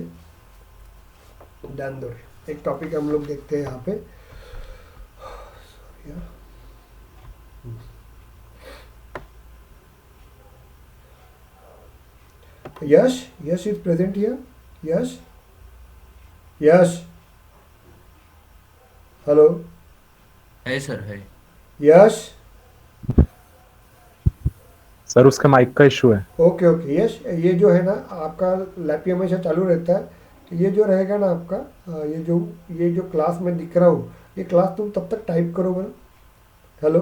ध्यान दो, एक टॉपिक हम लोग देखते हैं यहाँ पे। Yash is present here? Yash hello? है सर, है। यश? सर उसका माइक का इशू है। ओके, यश, ये जो है ना आपका लैपटॉप हमेशा चालू रहता है। तो ये जो रहेगा ना आपका, ये जो क्लास में दिख रहा हूँ, ये क्लास तुम तब तक टाइप करो बना। हेलो,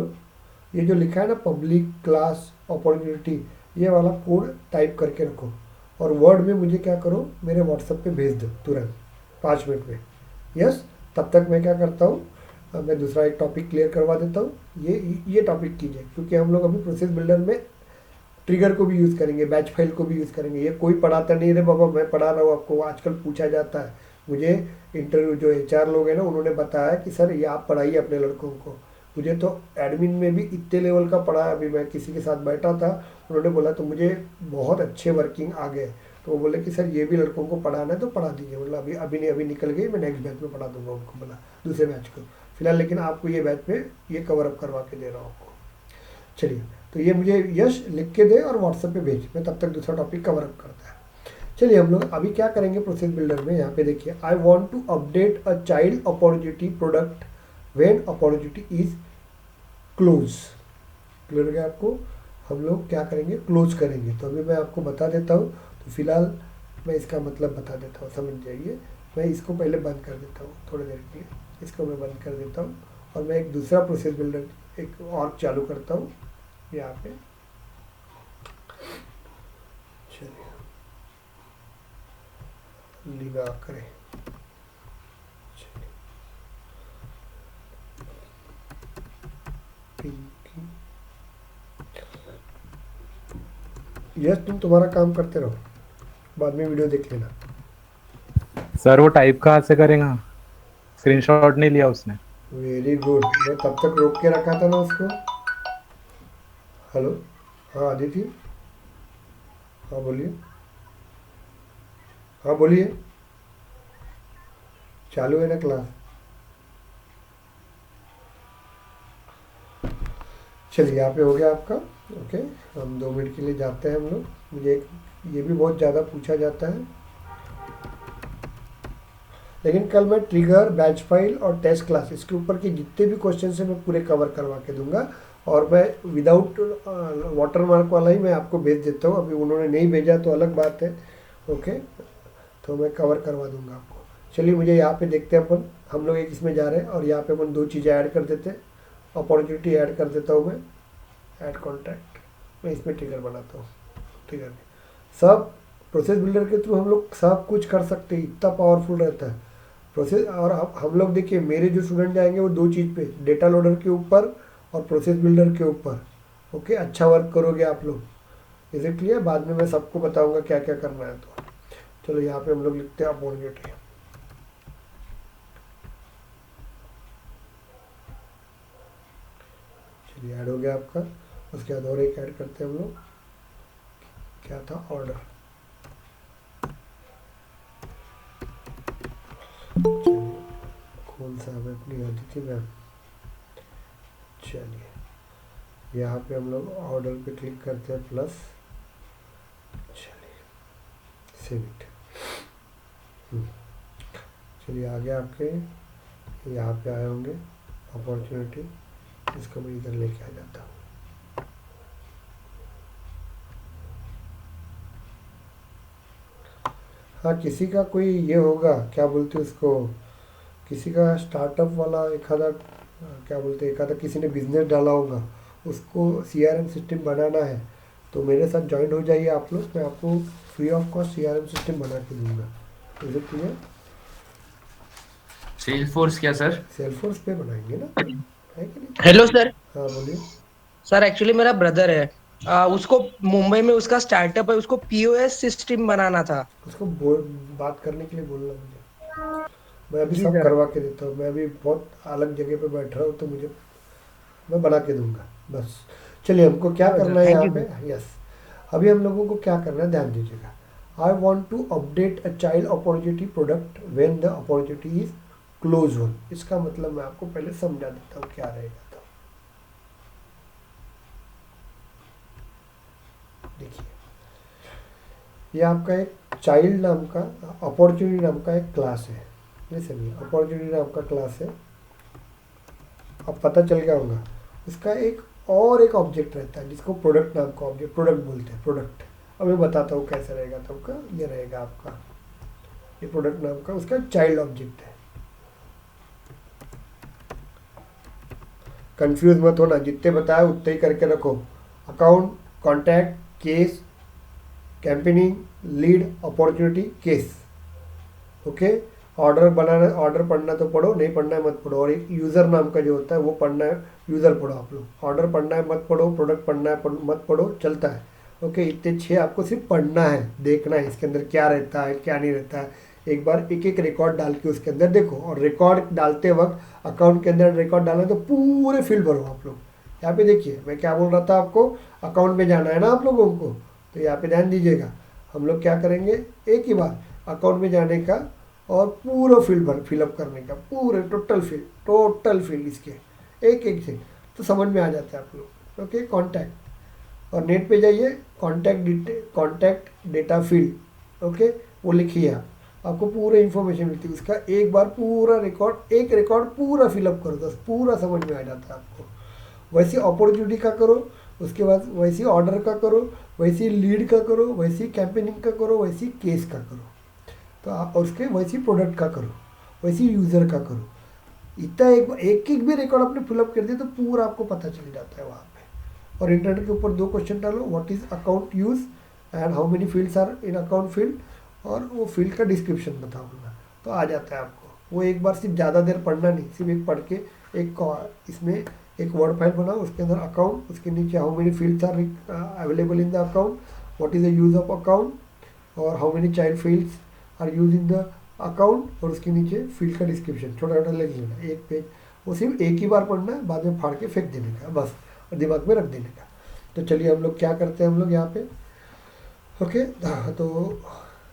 ये जो लिखा है ना पब्लिक क्लास अपॉर्चुनिटी, ये वाला कोड टाइप करके रखो और वर्ड में मुझे क्या करो, मेरे व्हाट्सएप पे भेज दो तुरंत 5 मिनट में। यस, तब तक मैं क्या करता हूँ, मैं दूसरा एक टॉपिक क्लियर करवा देता हूँ। ये टॉपिक कीजिए क्योंकि हम लोग अभी प्रोसेस बिल्डर में ट्रिगर को भी यूज़ करेंगे, बैच फाइल को भी यूज़ करेंगे। ये कोई पढ़ाता नहीं रे बाबा, मैं पढ़ा रहा हूँ आपको। आजकल पूछा जाता है मुझे, इंटरव्यू जो HR लोग हैं ना, उन्होंने बताया कि सर ये आप पढ़ाइए अपने लड़कों को। मुझे तो एडमिन में भी इतने लेवल का पढ़ा। अभी मैं किसी के साथ बैठा था, उन्होंने बोला तो मुझे बहुत अच्छे वर्किंग आ गए। तो वो बोले कि सर ये भी लड़कों को पढ़ाना है तो पढ़ा दीजिए। मतलब अभी नहीं, अभी निकल गई, मैं नेक्स्ट बैच में पढ़ा दूंगा उनको, बोला दूसरे बैच को फिलहाल, लेकिन आपको ये बैच में ये कवर अप करवा के दे रहा हूँ आपको। चलिए, तो ये मुझे यश लिख के दे और व्हाट्सएप पे भेज, मैं तब तक दूसरा टॉपिक कवर अप करता है। चलिए हम लोग अभी क्या करेंगे प्रोसेस बिल्डर में, यहाँ पे देखिए, I want to update a child opportunity product when opportunity is close. Clear हो गया आपको? हम लोग क्या करेंगे, क्लोज करेंगे। तो अभी मैं आपको बता देता हूँ। तो फिलहाल मैं इसका मतलब बता देता हूँ, समझ जाइए। मैं इसको पहले बंद कर देता हूँ थोड़ी देर के लिए, इसको मैं बंद कर देता हूँ और मैं एक दूसरा प्रोसेस बिल्डर एक और चालू करता हूँ यहाँ पे। चलिए लीवा करें, यस तुम तुम्हारा काम करते रहो, बाद में वीडियो देख लेना। सर वो टाइप कहाँ से करेगा? स्क्रीनशॉट नहीं लिया उसने। वेरी गुड, मैं तब तक रोक के रखा था ना उसको। हेलो, हाँ अदिति, हाँ बोलिए, हाँ बोलिए, चालू है ना क्लास? चलिए यहाँ पे हो गया आपका। ओके, हम 2 मिनट के लिए जाते हैं हम लोग। मुझे ये भी बहुत ज़्यादा पूछा जाता है, लेकिन कल मैं ट्रिगर, बैच फाइल और टेस्ट क्लास इसके ऊपर के जितने भी क्वेश्चन है मैं पूरे कवर करवा के दूंगा। और मैं विदाउट वाटरमार्क वाला ही मैं आपको भेज देता हूँ। अभी उन्होंने नहीं भेजा तो अलग बात है। ओके, तो मैं कवर करवा दूंगा आपको। चलिए मुझे यहाँ पे देखते हैं अपन, हम लोग एक इसमें जा रहे हैं और यहाँ पे अपन 2 चीज़ें ऐड कर देते हैं। अपॉर्चुनिटी ऐड कर देता हूँ मैं, ऐड कॉन्ट्रैक्ट, मैं इसमें ट्रिगर बनाता हूँ। ट्रिगर में सब प्रोसेस बिल्डर के थ्रू हम लोग सब कुछ कर सकते हैं, इतना पावरफुल रहता है प्रोसेस। और हम लोग देखिए, मेरे जो स्टूडेंट जाएंगे वो 2 चीज़ पे, डेटा लोडर के ऊपर और प्रोसेस बिल्डर के ऊपर। ओके, अच्छा वर्क करोगे आप लोग, इज इट क्लियर? बाद में मैं सबको बताऊंगा क्या क्या करना है। तो चलो यहाँ पे हम लोग लिखते हैं अपॉर्चुनिटी। चलिए ऐड हो गया आपका। उसके बाद और एक ऐड करते हैं हम लोग, क्या था, ऑर्डर। कौन सा है अपनी अदिति मैम? चलिए यहाँ पे हम लोग ऑर्डर पे क्लिक करते हैं प्लस। चलिए सेव इट। चलिए आगे आपके यहाँ पे आए होंगे अपॉर्चुनिटी, इसको मैं इधर लेके आ जाता हूँ। हाँ, किसी का कोई ये होगा, क्या बोलते हैं उसको, किसी का स्टार्टअप वाला एक आधा, क्या बोलते हैं, एक आधा किसी ने बिजनेस डाला होगा, उसको CRM सिस्टम बनाना है तो मेरे साथ ज्वाइन हो जाइए आप लोग। मैं आपको free of cost CRM system बना के दूंगा। Is it clear? सेल्सफोर्स क्या सर? सेल्सफोर्स पे बनाएंगे ना, है कि नहीं? Hello sir. हाँ बोलिए। सर एक्चुअली मेरा ब्रदर है, उसको मुंबई में उसका स्टार्टअप है, उसको POS सिस्टम बनाना था। उसको बात करने के लिए बोलना मुझे, मैं अभी जी सब सर। करवा के देता हूँ। मैं अभी बहुत अलग जगह पे बैठ रहा हूँ तो मुझे, मैं बना के दूंगा बस। चलिए हमको क्या Sure, sir. करना है Thank यहाँ you, पे, यस अभी हम लोगों को क्या करना है ध्यान दीजिएगा। I want to update a child opportunity product when the opportunity is close one. इसका मतलब मैं आपको पहले समझा देता हूँ क्या रहेगा। तो देखिए, ये आपका एक चाइल्ड नाम का, अपॉर्चुनिटी नाम का एक क्लास है। लिसन, अपॉर्चुनिटी नाम का क्लास है, अब पता चल गया होगा। उसका एक और एक ऑब्जेक्ट रहता है जिसको प्रोडक्ट नाम का ऑब्जेक्ट, प्रोडक्ट बोलते हैं, प्रोडक्ट। अब मैं बताता हूँ कैसे रहेगा। तो आपका ये रहेगा, आपका ये प्रोडक्ट नाम का उसका चाइल्ड ऑब्जेक्ट है। कंफ्यूज मत होना, जितने बताया उतने ही करके रखो। Account, contact, case, campaigning, lead, opportunity, case. Okay, order बनाना, ऑर्डर पढ़ना तो पढ़ो, नहीं पढ़ना है मत पढ़ो। और एक यूज़र नाम का जो होता है वो पढ़ना है, यूज़र पढ़ो आप लोग। ऑर्डर पढ़ना है मत पढ़ो, प्रोडक्ट पढ़ना है मत पढ़ो, चलता है। ओके, इतने 6 आपको सिर्फ पढ़ना है, देखना है इसके अंदर क्या रहता है क्या नहीं रहता है। एक बार एक एक रिकॉर्ड डाल के उसके अंदर देखो। और रिकॉर्ड डालते वक्त अकाउंट के अंदर रिकॉर्ड डालना तो पूरे फील्ड भरो आप लोग। यहाँ पे देखिए मैं क्या बोल रहा था आपको, अकाउंट में जाना है ना आप लोगों को, तो यहाँ पे ध्यान दीजिएगा। हम लोग क्या करेंगे, एक ही बार अकाउंट में जाने का और पूरा फील्ड फिलअप करने का, पूरे टोटल फील्ड इसके एक एक से, तो समझ में आ जाता है आप लोग। ओके, कॉन्टैक्ट, और नेट पे जाइए, कॉन्टैक्ट डेटा फील्ड। ओके, वो लिखिए आप, आपको पूरा इन्फॉर्मेशन मिलती है उसका। एक बार पूरा रिकॉर्ड, एक रिकॉर्ड पूरा फिलअप करो, बस पूरा समझ में आ जाता है आपको। वैसे अपॉर्चुनिटी का करो, उसके बाद वैसी ऑर्डर का करो, वैसी लीड का करो, वैसी कैंपेनिंग का करो, वैसी केस का करो, तो आप और उसके वैसी प्रोडक्ट का करो, वैसी यूज़र का करो। इतना एक एक भी रिकॉर्ड आपने फिलअप कर दिया तो पूरा आपको पता चल जाता है वहाँ पे। और इंटरनेट के ऊपर 2 क्वेश्चन डालो, what is account use and how many fields are in account field, और वो फील्ड का डिस्क्रिप्शन बताऊँगा तो आ जाता है आपको। वो एक बार सिर्फ ज़्यादा देर पढ़ना नहीं, सिर्फ एक पढ़ के इसमें एक वर्ड फाइल बनाओ, उसके अंदर अकाउंट, उसके नीचे how many fields are available in the account, what is the use of account, और how many child fields are use in the account, और उसके नीचे फील्ड का डिस्क्रिप्शन छोटा छोटा लिख लेना, एक पेज। वो सिर्फ एक ही बार पढ़ना है, बाद में फाड़ के फेंक देने का बस, और दिमाग में रख देने का। तो चलिए हम लोग क्या करते हैं, हम लोग यहाँ पे ओके, तो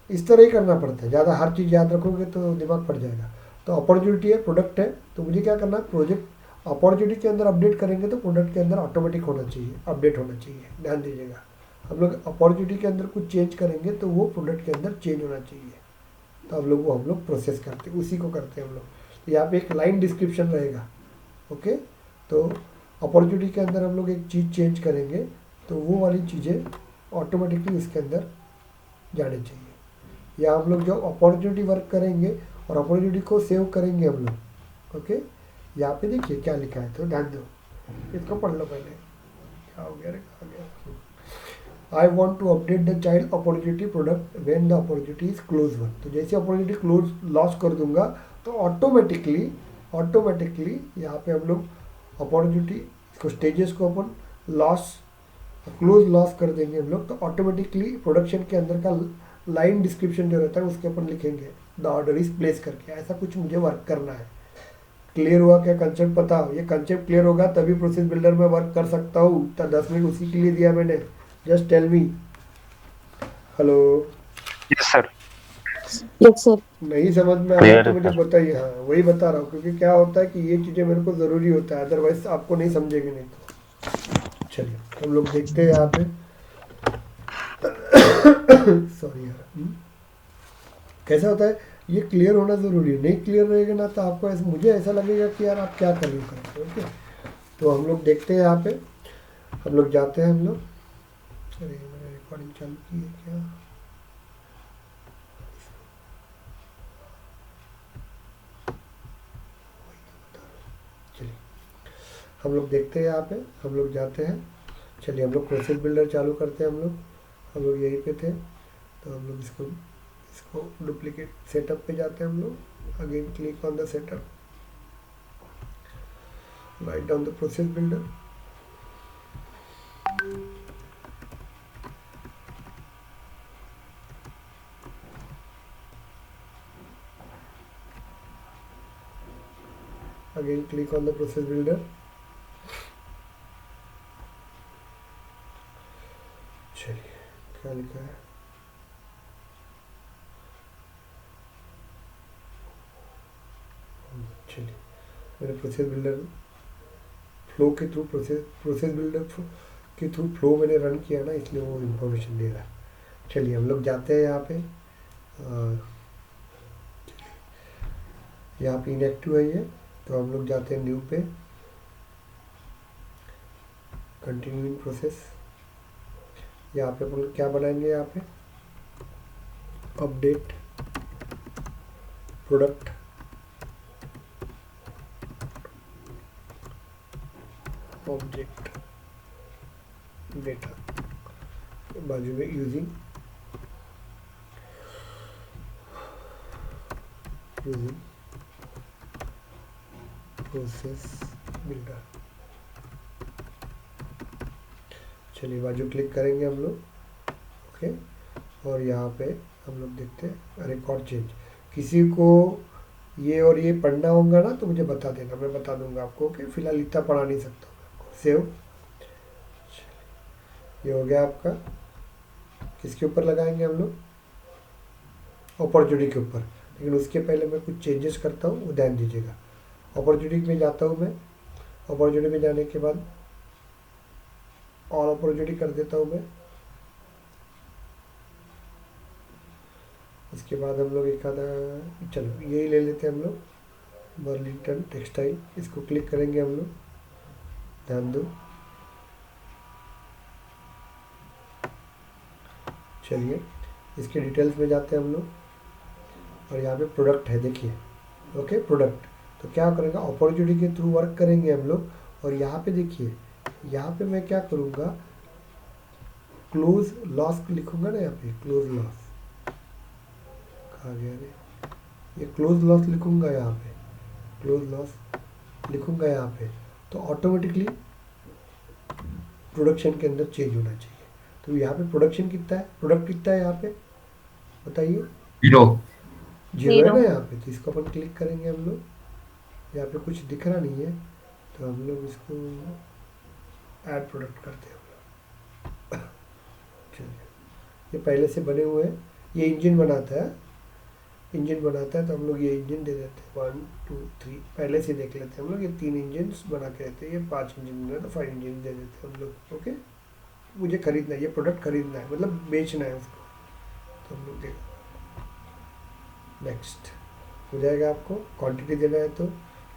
इस तरह ही करना पड़ता है, ज़्यादा हर चीज़ याद रखोगे तो दिमाग फट जाएगा। तो अपॉर्चुनिटी है, प्रोडक्ट है, तो मुझे क्या करना है, प्रोजेक्ट अपॉर्चुनिटी के अंदर अपडेट करेंगे तो प्रोडक्ट के अंदर ऑटोमेटिक होना चाहिए, अपडेट होना चाहिए, ध्यान दीजिएगा। हम लोग अपॉर्चुनिटी के अंदर कुछ चेंज करेंगे तो वो प्रोडक्ट के अंदर चेंज होना चाहिए, तो हम लोग प्रोसेस करते हैं, उसी को करते हैं हम लोग। तो यहाँ पे एक लाइन डिस्क्रिप्शन रहेगा, ओके। तो अपॉर्चुनिटी के अंदर हम लोग एक चीज़ चेंज करेंगे तो वो वाली चीज़ें ऑटोमेटिकली उसके अंदर जानी चाहिए। या हम लोग जब अपॉर्चुनिटी वर्क करेंगे और अपॉर्चुनिटी को सेव करेंगे हम लोग, ओके। यहाँ पे देखिए क्या लिखा है, तो ध्यान दो, इसको पढ़ लो पहले, क्या हो गया रे, क्या हो गया। I want to update the child opportunity product when the opportunity is close one. तो जैसे अपॉर्चुनिटी क्लोज लॉस कर दूंगा तो ऑटोमेटिकली यहाँ पे हम लोग अपॉर्चुनिटी को स्टेजेस को अपन क्लोज लॉस कर देंगे हम लोग, तो ऑटोमेटिकली प्रोडक्शन के अंदर का लाइन डिस्क्रिप्शन जो रहता है उसके अपन लिखेंगे द ऑर्डर इज प्लेस करके। ऐसा कुछ मुझे वर्क करना है। क्लियर हुआ क्या कंसेप्ट? पता हो, ये कंसेप्ट क्लियर होगा तभी प्रोसेस बिल्डर में वर्क कर सकता हूँ। तो 10 मिनट उसी के लिए दिया मैंने। Just tell me. Hello, yes sir. Yes sir. नहीं समझ में आया तो मुझे बताइए। हाँ वही बता रहा हूँ, क्योंकि क्या होता है कि ये चीज़ें मेरे को ज़रूरी होता है, अदरवाइज आपको नहीं समझेंगे नहीं तो। चलिए हम लोग देखते हैं यहाँ पे। सॉरी यार, कैसा होता है, ये क्लियर होना ज़रूरी है। नहीं क्लियर रहेगा ना तो आपको मुझे ऐसा लगेगा कि यार आप क्या कर रहे हो करके। ओके, तो हम लोग देखते हैं यहाँ पे, हम लोग जाते हैं हम लोग। अरे मैंने रिकॉर्डिंग चालू की है क्या? चलिए हम लोग देखते हैं यहाँ पे, हम लोग जाते हैं। चलिए हम लोग प्रोसेस बिल्डर चालू करते हैं। हम लोग यहीं पे थे, तो हम लोग इसको डुप्लीकेट सेटअप पे जाते हैं हम लोग। Again click on the setup, write down the process builder. Again click on the process builder. चलिए क्या लिखा है, चलिए मैंने प्रोसेस बिल्डर फ्लो के थ्रू प्रोसेस बिल्डर के थ्रू फ्लो मैंने रन किया ना, इसलिए वो इंफॉर्मेशन दे रहा है। चलिए हम लोग जाते हैं यहाँ पे। यहाँ पे इनएक्टिव है ये, तो हम लोग जाते हैं न्यू पे, कंटिन्यूइंग प्रोसेस। यहाँ पे अपन क्या बनाएंगे, यहाँ पे अपडेट प्रोडक्ट ऑब्जेक्ट डेटा, बाजू में यूजिंग प्रोसेस बिल्डर। चलिए बाजू क्लिक करेंगे हम लोग, ओके। और यहाँ पे हम लोग देखते हैं रिकॉर्ड चेंज। किसी को ये और ये पढ़ना होगा ना तो मुझे बता देना, मैं बता दूंगा आपको कि फिलहाल इतना पढ़ा नहीं सकता हूँ आपको। सेव, ये हो गया आपका। किसके ऊपर लगाएंगे हम लोग? अपॉर्चुनिटी के ऊपर। लेकिन उसके पहले मैं कुछ चेंजेस करता हूँ, वो ध्यान दीजिएगा। अपॉर्चुनिटी में जाता हूँ मैं, अपॉर्चुनिटी में जाने के बाद ऑल अपॉर्चुनिटी कर देता हूँ मैं। इसके बाद हम लोग एक आधा, चलो यही ले लेते हैं हम लोग, बर्लिंगटन टेक्सटाइल। इसको क्लिक करेंगे हम लोग, ध्यान दो। चलिए इसके डिटेल्स में जाते हैं हम लोग, और यहाँ पे प्रोडक्ट है देखिए, ओके प्रोडक्ट। तो क्या करेंगे, अपॉर्चुनिटी के थ्रू वर्क करेंगे हम लोग, और यहाँ पे देखिए, यहाँ पे मैं क्या करूँगा, क्लोज लॉस लिखूंगा ना, यहाँ पे क्लोज लॉस कहाँ गया रे, ये क्लोज लॉस लिखूंगा, यहाँ पे क्लोज लॉस लिखूंगा यहाँ पे, तो ऑटोमेटिकली प्रोडक्शन के अंदर चेंज होना चाहिए। तो यहाँ पे प्रोडक्शन कितना है, प्रोडक्ट कितना है यहाँ पे बताइए, 0। जीरो है ना यहाँ पे। तो इसको अपन क्लिक करेंगे हम लोग, यहाँ पे कुछ दिख रहा नहीं है, तो हम लोग इसको ऐड प्रोडक्ट करते हैं हम लोग। चलिए ये पहले से बने हुए हैं, ये इंजन बनाता है, इंजन बनाता है, तो हम लोग ये इंजन दे देते हैं 1 2 3, पहले से देख लेते हैं हम लोग, ये 3 इंजन बना के रहते हैं, ये 5 इंजन बना तो 5 इंजन दे देते हैं हम लोग। ओके, मुझे खरीदना है, ये प्रोडक्ट खरीदना है, मतलब बेचना है उसको, तो हम लोग देख, नेक्स्ट हो जाएगा। आपको क्वांटिटी देना है तो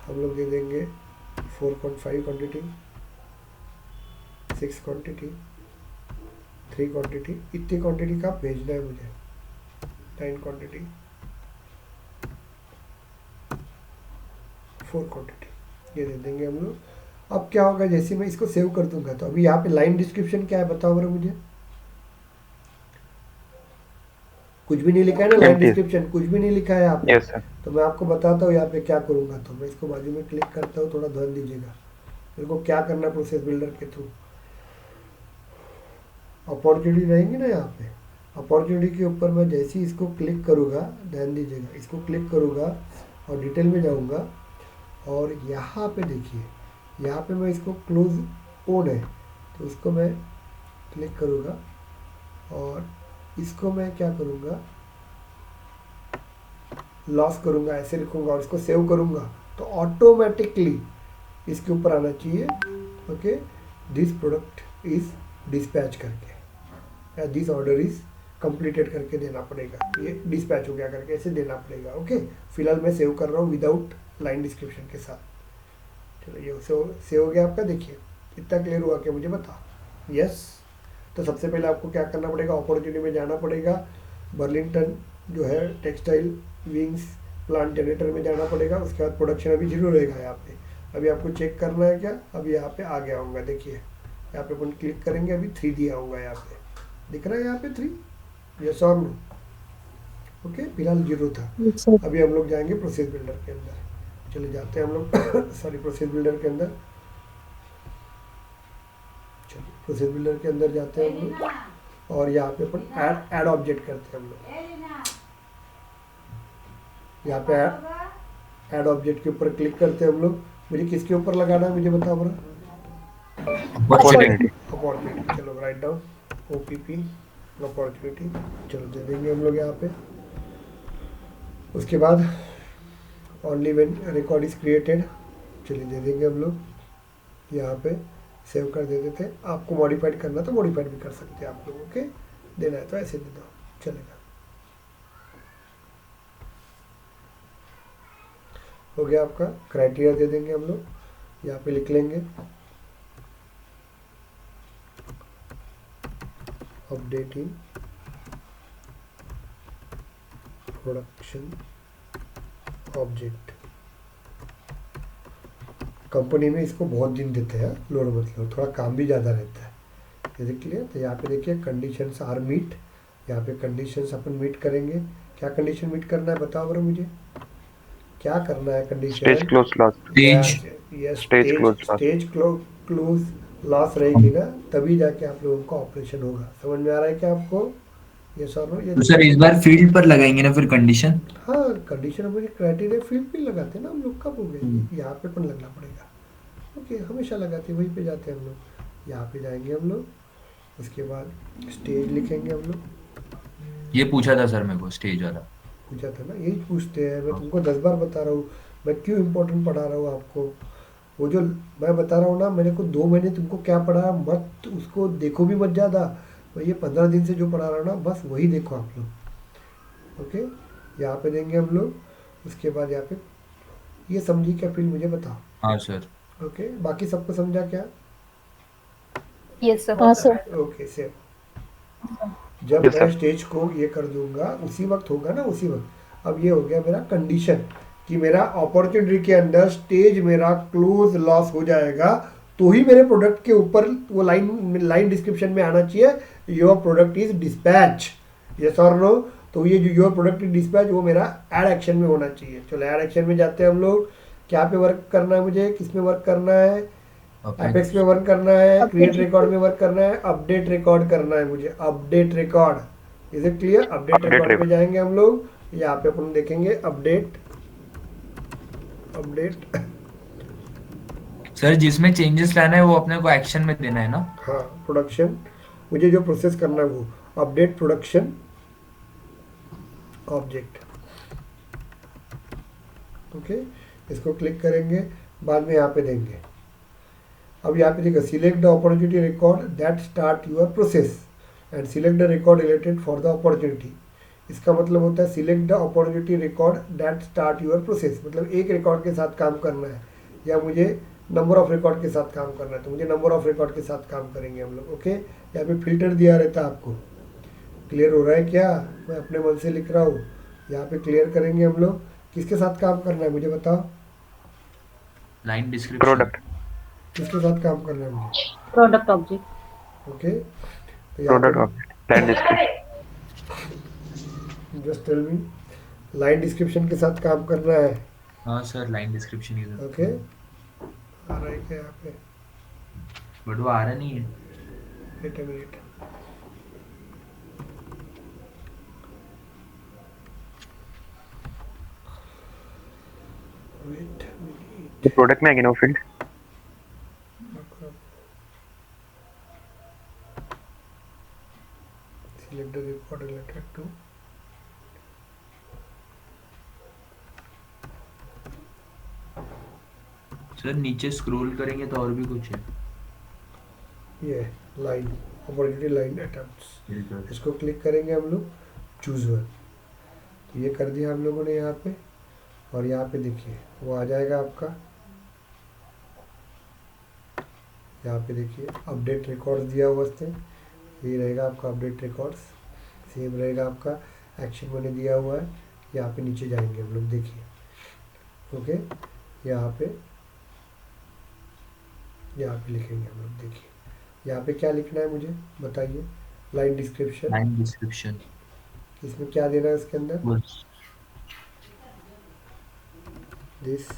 हम लोग दे देंगे 4.5 क्वांटिटी, 6 क्वांटिटी, 3 क्वांटिटी, इतनी क्वांटिटी का भेजना है मुझे, 9 क्वांटिटी, 4 क्वांटिटी, ये दे देंगे हम लोग। अब क्या होगा, जैसे मैं इसको सेव कर दूंगा, तो अभी यहाँ पे लाइन डिस्क्रिप्शन क्या है बताओ जरा मुझे, कुछ भी नहीं लिखा है ना, लाइन डिस्क्रिप्शन कुछ भी नहीं लिखा है यहाँ पे। Yes sir. तो मैं आपको बताता हूँ यहाँ पे क्या करूँगा, तो मैं इसको बाजू में क्लिक करता हूँ, थोड़ा ध्यान दीजिएगा मेरे को क्या करना है प्रोसेस बिल्डर के थ्रू। अपॉर्चुनिटी रहेंगी ना यहाँ पे, अपॉर्चुनिटी के ऊपर मैं जैसे ही इसको क्लिक करूँगा, ध्यान दीजिएगा, इसको क्लिक करूँगा और डिटेल में जाऊँगा, और यहाँ पे देखिए, यहाँ पे मैं इसको क्लोज ऑन है, तो उसको मैं क्लिक करूँगा और इसको मैं क्या करूँगा, लॉस करूँगा, ऐसे लिखूँगा और इसको सेव करूँगा, तो ऑटोमेटिकली इसके ऊपर आना चाहिए, okay, this product is dispatch करके, या दिस ऑर्डर इज कंप्लीटेड करके देना पड़ेगा, ये डिस्पैच हो गया करके ऐसे देना पड़ेगा। ओके, फिलहाल मैं सेव कर रहा हूँ विदाउट लाइन डिस्क्रिप्शन के साथ। चलो ये सेव हो गया आपका, देखिए इतना क्लियर हुआ कि मुझे बता, यस। तो सबसे पहले आपको क्या करना पड़ेगा, अपॉर्चुनिटी में जाना पड़ेगा, बर्लिंगटन जो है टेक्सटाइल विंग्स प्लांट जनरेटर में जाना पड़ेगा, उसके बाद प्रोडक्शन अभी 0 रहेगा यहाँ पे। अभी आपको चेक करना है क्या, अभी यहाँ पे आ गया होगा, देखिए यहाँ पे अपन क्लिक करेंगे, अभी 3 दिया होगा, यहाँ पे दिख रहा है यहाँ पे 3, यस और नो, ओके, फिलहाल 0 था। सर अभी हम लोग जाएंगे प्रोसेस बिल्डर के अंदर, चले जाते हैं हम लोग सॉरी प्रोसेस बिल्डर के अंदर, चलिए प्रोसेस बिल्डर के अंदर जाते हैं हम लोग, और यहाँ पे अपन ऐड ऑब्जेक्ट करते हैं हम लोग, यहाँ पे ऐड ऑब्जेक्ट के ऊपर क्लिक करते हैं हम लोग। मुझे किसके ऊपर लगाना है मुझे बताओ बड़ा, अपॉर्चुनिटी। अपॉर्चुनिटी, चलो राइट डाउन OPP अपॉर्चुनिटी, चलो दे देंगे हम लोग यहाँ पे। उसके बाद only when record is created, चलिए दे देंगे हम लोग, यहाँ पे सेव कर दे देते हैं। आपको मॉडिफाइड करना तो मॉडिफाइड भी कर सकते हैं आप लोग, ओके, देना है तो ऐसे दे दो, चलेगा। हो गया आपका, क्राइटेरिया दे देंगे हम लोग, यहाँ पे लिख लेंगे अपडेटिंग प्रोडक्शन ऑब्जेक्ट। कंपनी में इसको बहुत दिन देते हैं, लोड मतलब थोड़ा काम भी ज़्यादा रहता है, ये देख लिया। तो यहाँ पे देखिए कंडीशंस आर मीट, यहाँ पे कंडीशंस अपन मीट करेंगे। क्या कंडीशन मीट करना है बताओ बरो मुझे, क्या करना है condition, stage close loss. Stage close loss रहेगी ना, तभी जाके आप लोगों का ऑपरेशन होगा। समझ में आ रहा है क्या आपको, ये सर ये तो सर इस बार फील्ड पर लगाएंगे ना फिर कंडीशन? हाँ, कंडीशन मुझे क्राइटेरिया फील्ड पे लगाते हैं ना हम लोग, कब हो गए, यहाँ पे अपन लगना पड़ेगा, ओके, हमेशा लगाते हैं, वहीं पे जाते हैं हम लोग, यहाँ पे जाएंगे हम लोग, उसके बाद स्टेज लिखेंगे हम लोग। ये पूछा था सर मेरे को स्टेज वाला, पूछा था ना, यही पूछते हैं, मैं तुमको 10 बार बता रहा हूँ, मैं क्यों इम्पोर्टेंट पढ़ा रहा हूँ आपको। वो जो मैं बता रहा हूँ ना, मैंने को 2 महीने तुमको क्या पढ़ाया, मत उसको देखो भी मत ज़्यादा, मैं ये 15 दिन से जो पढ़ा रहा हूँ ना, बस वही देखो आप लोग, ओके। यहाँ पे देंगे हम लोग, उसके बाद यहाँ पे ये समझी क्या फील्ड मुझे बताओ। हाँ सर। ओके, बाकी सबको समझा क्या, यस सर। हाँ सर। ओके सेव, जब Yes, मैं sir. स्टेज को ये कर दूंगा उसी वक्त होगा ना, उसी वक्त। अब ये हो गया मेरा कंडीशन कि मेरा अपॉर्चुनिटी के अंदर स्टेज मेरा क्लोज लॉस हो जाएगा, तो ही मेरे प्रोडक्ट के ऊपर वो लाइन डिस्क्रिप्शन में आना चाहिए, your product is dispatch, yes और नो। तो ये जो योर प्रोडक्ट इज डिस्पैच वो मेरा ऐड एक्शन में होना चाहिए। चलो ऐड एक्शन में जाते हैं हम लोग। क्या पे वर्क करना है मुझे, किस में वर्क करना है, एपेक्स में वर्क करना है, क्रिएट रिकॉर्ड में वर्क करना है, अपडेट रिकॉर्ड करना है मुझे, update record. Is it clear? Update Update record पे record. जाएंगे हम लोग। यहाँ पे अपन देखेंगे अपडेट सर जिसमें चेंजेस लाना है वो अपने को एक्शन में देना है ना? हाँ, प्रोडक्शन मुझे जो प्रोसेस करना है वो अपडेट प्रोडक्शन ऑब्जेक्ट। ओके, इसको क्लिक करेंगे, बाद में यहाँ पे देंगे। अब यहाँ पे देखो select the opportunity record that start your process and select the record related for the opportunity. इसका मतलब होता है select the opportunity record that start your process, मतलब एक रिकॉर्ड के साथ काम करना है या मुझे नंबर ऑफ रिकॉर्ड के साथ काम करना है, तो मुझे नंबर ऑफ रिकॉर्ड के साथ काम करेंगे हम लोग। ओके, यहाँ पे फिल्टर दिया रहता है आपको। क्लियर हो रहा है क्या? मैं अपने मन से लिख रहा हूँ। यहाँ पे क्लियर करेंगे हम लोग। किसके साथ काम करना है मुझे बताओ, लाइन डिस्क्रिप्शन। Product. किसके साथ काम करना है मुझे? Product object. ओके, तो यहाँ Product पे object. Line description. Just tell me, line description के साथ काम करना है। हाँ सर, लाइन डिस्क्रिप्शन इधर। ओके, आ रहा है क्या यहाँ पे? बट वो आ रहा नहीं है। Wait a minute, wait a minute. The product में आएगी ना वो field. Select the record related to sir नीचे स्क्रॉल करेंगे तो और भी कुछ है। ये लाइन अपॉर्चुनिटी लाइन अटेम्प्ट्स, इसको क्लिक करेंगे हम लोग, चूज वन। तो ये कर दिया हम लोगों ने यहाँ पे, और यहाँ पे देखिए वो आ जाएगा आपका। यहाँ पे देखिए अपडेट रिकॉर्ड्स दिया हुआ उसने, ये रहेगा आपका अपडेट रिकॉर्ड्स। सेम रहेगा आपका एक्शन मैंने दिया हुआ है। यहाँ पे नीचे जाएंगे हम लोग, देखिए। ओके, यहाँ पे लिखेंगे हम लोग, देखिए यहाँ पे क्या लिखना है मुझे बताइए। लाइन डिस्क्रिप्शन, लाइन डिस्क्रिप्शन इसमें क्या देना है उसके अंदर? बस। दिस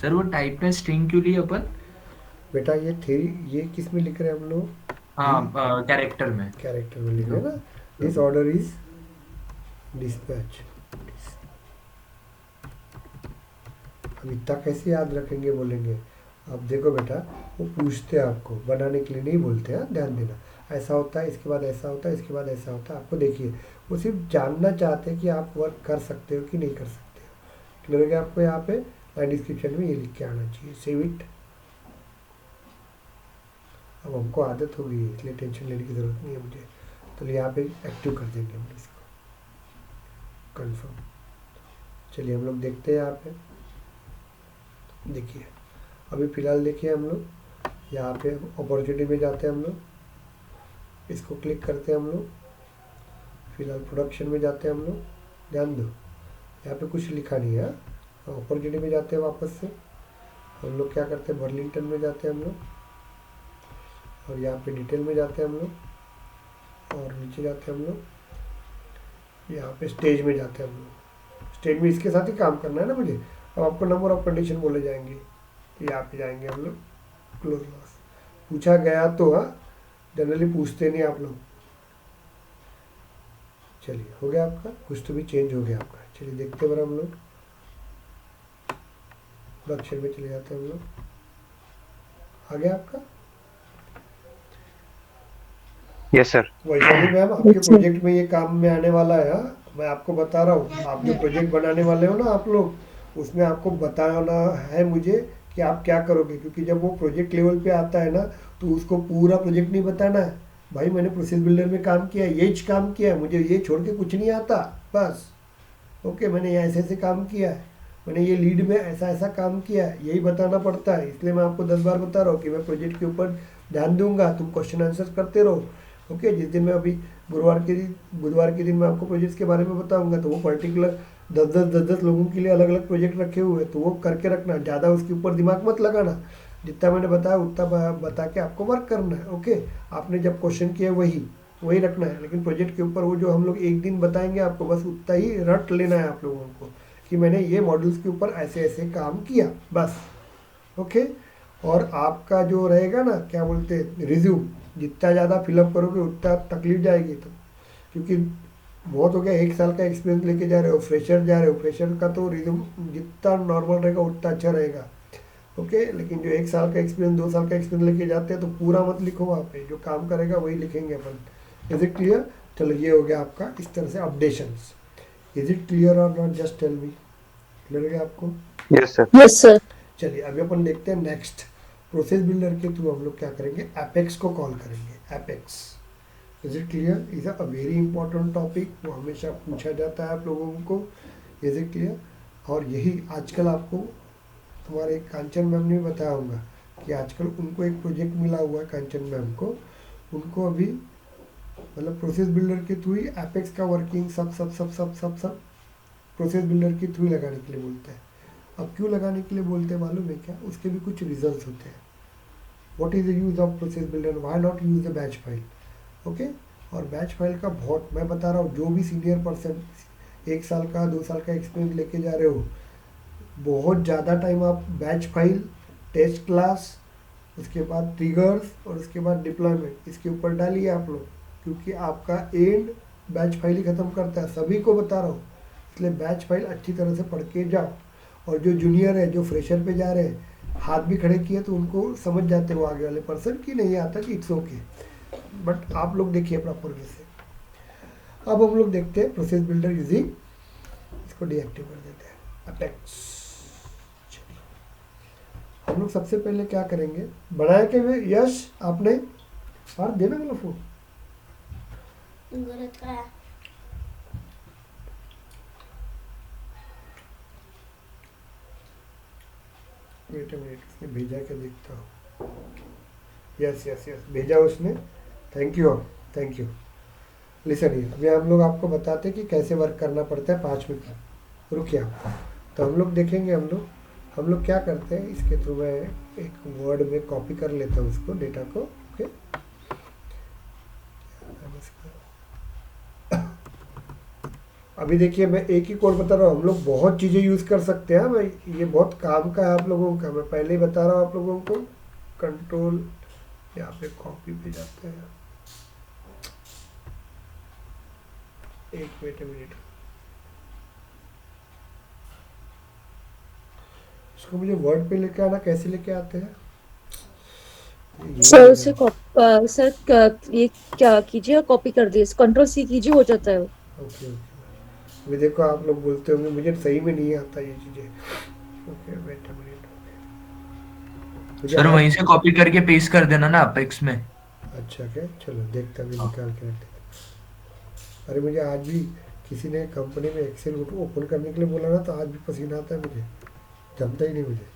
सर वो टाइप में स्ट्रिंग क्यों ली अपन? बेटा ये थ्री, ये किस में लिख रहे हैं हम लोग? हाँ, कैरेक्टर में। कैरेक्टर में लिख रहे हैं ना। This order is dispatch. अब इतना कैसे याद रखेंगे बोलेंगे? अब देखो बेटा, वो पूछते हैं आपको, बनाने के लिए नहीं बोलते हैं, ध्यान देना। ऐसा होता है, इसके बाद ऐसा होता है, इसके बाद ऐसा होता है। आपको देखिए वो सिर्फ जानना चाहते हैं कि आप वर्क कर सकते हो कि नहीं कर सकते हो। क्लियर हो गया आपको? यहाँ पे लाइन डिस्क्रिप्शन में ये लिख के आना चाहिए, सेव इट। अब हमको आदत हो गई है इसलिए टेंशन लेने की ज़रूरत नहीं है मुझे। तो यहाँ पे एक्टिव कर देंगे हम इसको, कंफर्म। चलिए हम लोग देखते हैं यहाँ पे, देखिए अभी फ़िलहाल देखिए हम लोग यहाँ पे अपॉर्चुनिटी में जाते हैं हम लोग, इसको क्लिक करते हैं हम लोग। फिलहाल प्रोडक्शन में जाते हैं हम लोग, ध्यान दो यहाँ पे कुछ लिखा नहीं है। अपॉर्चुनिटी में जाते हैं वापस से हम लोग, क्या करते हैं बर्लिंगटन में जाते हैं हम लोग, और यहाँ पे डिटेल में जाते हैं हम लोग, और नीचे जाते हैं हम लोग, यहाँ पे स्टेज में जाते हैं हम लोग। स्टेज में इसके साथ ही काम करना है ना मुझे। अब आपको नंबर ऑफ कंडीशन बोले जाएंगे, तो यहाँ पे जाएंगे हम लोग, क्लोज लॉस पूछा गया तो। हाँ, जनरली पूछते नहीं आप लोग। चलिए हो गया आपका, कुछ तो भी चेंज हो गया आपका। चलिए देखते हैं हम लोग, प्रोडक्शन में चले जाते हैं हम लोग। आ गया आपका? Yes sir. वैशाली मैम, आपके प्रोजेक्ट में ये काम में आने वाला है। हाँ? मैं आपको बता रहा हूँ, आप जो प्रोजेक्ट बनाने वाले हो ना आप लोग, उसमें आपको बताना है मुझे कि आप क्या करोगे। क्योंकि जब वो प्रोजेक्ट लेवल पे आता है ना, तो उसको पूरा प्रोजेक्ट नहीं बताना है। भाई मैंने प्रोसेस बिल्डर में काम किया है, ये काम किया है, मुझे ये छोड़ के कुछ नहीं आता बस। ओके, मैंने ऐसे ऐसे काम किया है, मैंने ये लीड में ऐसा ऐसा काम किया है, यही बताना पड़ता है। इसलिए मैं आपको 10 बार बता रहा हूँ कि मैं प्रोजेक्ट के ऊपर ध्यान दूंगा, तुम क्वेश्चन आंसर करते रहो। ओके, जिस दिन मैं अभी बुधवार के दिन मैं आपको प्रोजेक्ट्स के बारे में बताऊंगा, तो वो पर्टिकुलर 10 लोगों के लिए अलग अलग प्रोजेक्ट रखे हुए हैं, तो वो करके रखना, ज़्यादा उसके ऊपर दिमाग मत लगाना। जितना मैंने बताया उतना बता के आपको वर्क करना है। ओके, आपने जब क्वेश्चन किया वही रखना है, लेकिन प्रोजेक्ट के ऊपर वो जो हम लोग एक दिन बताएंगे आपको, बस उतना ही रट लेना है आप लोगों को कि मैंने ये मॉडल्स के ऊपर ऐसे ऐसे काम किया, बस। ओके, और आपका जो रहेगा ना, क्या बोलते हैं, रिज्यूम, जितना ज़्यादा फिलअप करोगे उतना तकलीफ जाएगी। तो क्योंकि बहुत हो गया, 1 साल का एक्सपीरियंस लेके जा रहे हो, फ्रेशर जा रहे हो, फ्रेशर का तो रिज्यूम जितना नॉर्मल रहेगा उतना अच्छा रहेगा। ओके, लेकिन जो 1 साल का एक्सपीरियंस, 2 साल का एक्सपीरियंस लेके जाते हैं तो पूरा मत लिखो, वहाँ पे जो काम करेगा वही लिखेंगे अपन। Is it clear? चलो, ये हो गया आपका इस तरह से अपडेशंस। इज इट क्लियर और not? Just tell me. Clear हो गया आपको? Yes, sir. Yes sir. चलिए, अभी अपन देखते हैं नेक्स्ट। प्रोसेस बिल्डर के थ्रू हम लोग क्या करेंगे, एपेक्स को कॉल करेंगे। Apex, is it clear? Is a very important topic, वो हमेशा पूछा जाता है आप लोगों को। Is it clear? और यही आजकल आपको हमारे कांचन मैम ने भी बताया होगा कि आजकल उनको एक प्रोजेक्ट मिला हुआ है, कांचन मैम को। उनको अभी मतलब प्रोसेस बिल्डर के थ्रू ही एपेक्स का वर्किंग सब प्रोसेस बिल्डर के थ्रू ही लगाने के लिए बोलते हैं। अब क्यों लगाने के लिए बोलते हैं मालूम है क्या? उसके भी कुछ रीजंस होते हैं। What is the use of process builder, why not use the batch file? Okay, और बैच फाइल का बहुत, मैं बता रहा हूँ, जो भी सीनियर पर्सन 1 साल का 2 साल का एक्सपीरियंस लेके जा रहे हो, बहुत ज़्यादा टाइम आप बैच फाइल, टेस्ट क्लास, उसके बाद ट्रिगर्स और उसके बाद डिप्लॉयमेंट, इसके ऊपर डालिए आप लोग, क्योंकि आपका एंड बैच फाइल ही ख़त्म करता है। सभी को बता रहा हूँ, इसलिए बैच फाइल अच्छी तरह से पढ़ के जाओ। और जो जूनियर है, जो फ्रेशर पे जा रहे हैं, हाथ भी खड़े किए तो उनको समझ जाते हो आगे वाले पर्सन की नहीं आता कि इट्स ओके, बट आप लोग देखिए प्रॉपर वे से। अब हम लोग देखते हैं प्रोसेस बिल्डर यूजिंग, इसको डीएक्टिव कर देते हैं, अपेक्स। हम लोग सबसे पहले क्या करेंगे, बनाए के हुए यश आपने और देना वाला फोन वेट मिनट, उसने भेजा क्या देखता हूँ। यस यस यस, भेजा उसने, थैंक यू। लिसन हियर, अभी हम लोग आपको बताते हैं कि कैसे वर्क करना पड़ता है। 5 मिनट रुकिए आप। तो हम लोग देखेंगे, हम लोग क्या करते हैं, इसके थ्रू मैं एक वर्ड में कॉपी कर लेता हूँ उसको, डेटा को। ओके, अभी देखिए मैं एक ही कोड बता रहा हूँ, हम लोग बहुत चीज़ें यूज़ कर सकते हैं भाई, ये बहुत काम का है आप लोगों का, मैं पहले ही बता रहा हूँ आप लोगों को। कंट्रोल यहाँ पे कॉपी पे जाते हैं, एक मिनट, इसको मुझे वर्ड पे लेके आना, कैसे लेके आते हैं सर उसे ये क्या कीजिए, कॉपी कर दिए, कंट्रोल C कीजिए, हो जाता है वो। ओके, अभी देखो आप लोग बोलते होंगे मुझे सही में नहीं आता ये चीज़ें। Okay, wait a minute. Sir वहीं से कॉपी करके पेस्ट कर देना ना अपेक्स में। अच्छा, क्या, चलो देखता भी निकाल के रखते हैं। अरे मुझे आज भी किसी ने कंपनी में एक्सेल ओपन करने के लिए बोला ना, तो आज भी पसीना आता है मुझे, जमता ही नहीं मुझे।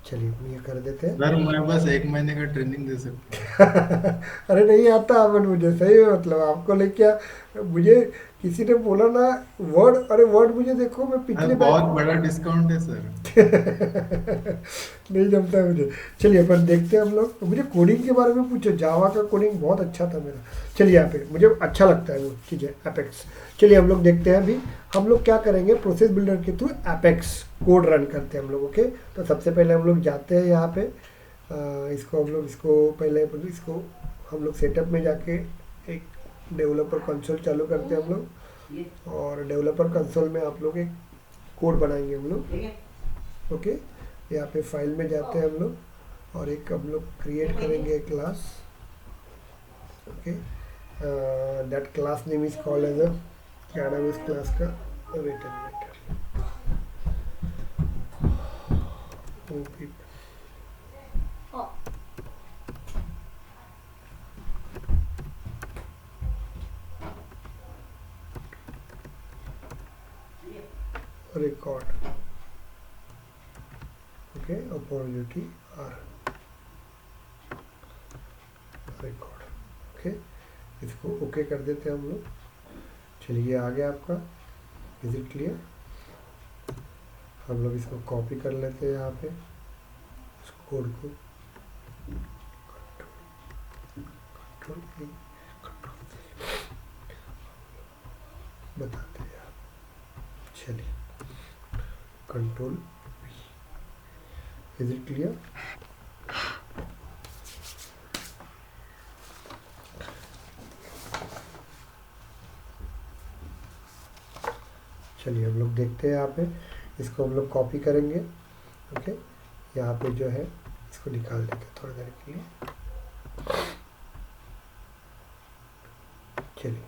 चलिए हम ये कर देते हैं। सर मैं बस 1 महीने का ट्रेनिंग दे सकता हूँ। अरे नहीं आता अमन मुझे, सही में, मतलब आपको लेके मुझे किसी ने बोला ना वर्ड, अरे वर्ड मुझे देखो, मैं पिछले बहुत बड़ा डिस्काउंट है सर। नहीं जमता है मुझे। चलिए अपन देखते हैं हम लोग। मुझे कोडिंग के बारे में पूछो, जावा का कोडिंग बहुत अच्छा था मेरा। चलिए यहाँ पे मुझे अच्छा लगता है वो चीज़ें, एपेक्स। चलिए हम लोग देखते हैं। अभी हम लोग क्या करेंगे, प्रोसेस बिल्डर के थ्रू एपेक्स कोड रन करते हैं हम लोग। ओके, तो सबसे पहले हम लोग जाते हैं यहाँ पे, इसको हम लोग सेटअप में जाके एक डेवलपर कंसोल चालू करते हैं हम लोग, और डेवलपर कंसोल में आप लोग एक कोड बनाएंगे हम लोग। ओके, यहाँ पे फाइल में जाते हैं हम लोग, और एक हम लोग क्रिएट करेंगे class. Okay, that class name is called as a, क्या नाम है इस क्लास का, wait record. Okay, opportunity are record. Okay, इसको ओके कर देते हैं हम लोग। चलिए आ गया आपका, इज इट क्लियर? हम लोग इसको कॉपी कर लेते हैं यहाँ पे इस कोड को, कंट्रोल ए, बताते हैं आप। चलिए control B, is it clear? चलिए हम लोग देखते हैं यहाँ पे, इसको हम लोग कॉपी करेंगे। ओके, यहाँ पे जो है इसको निकाल देते हैं थोड़ी देर के लिए। चलिए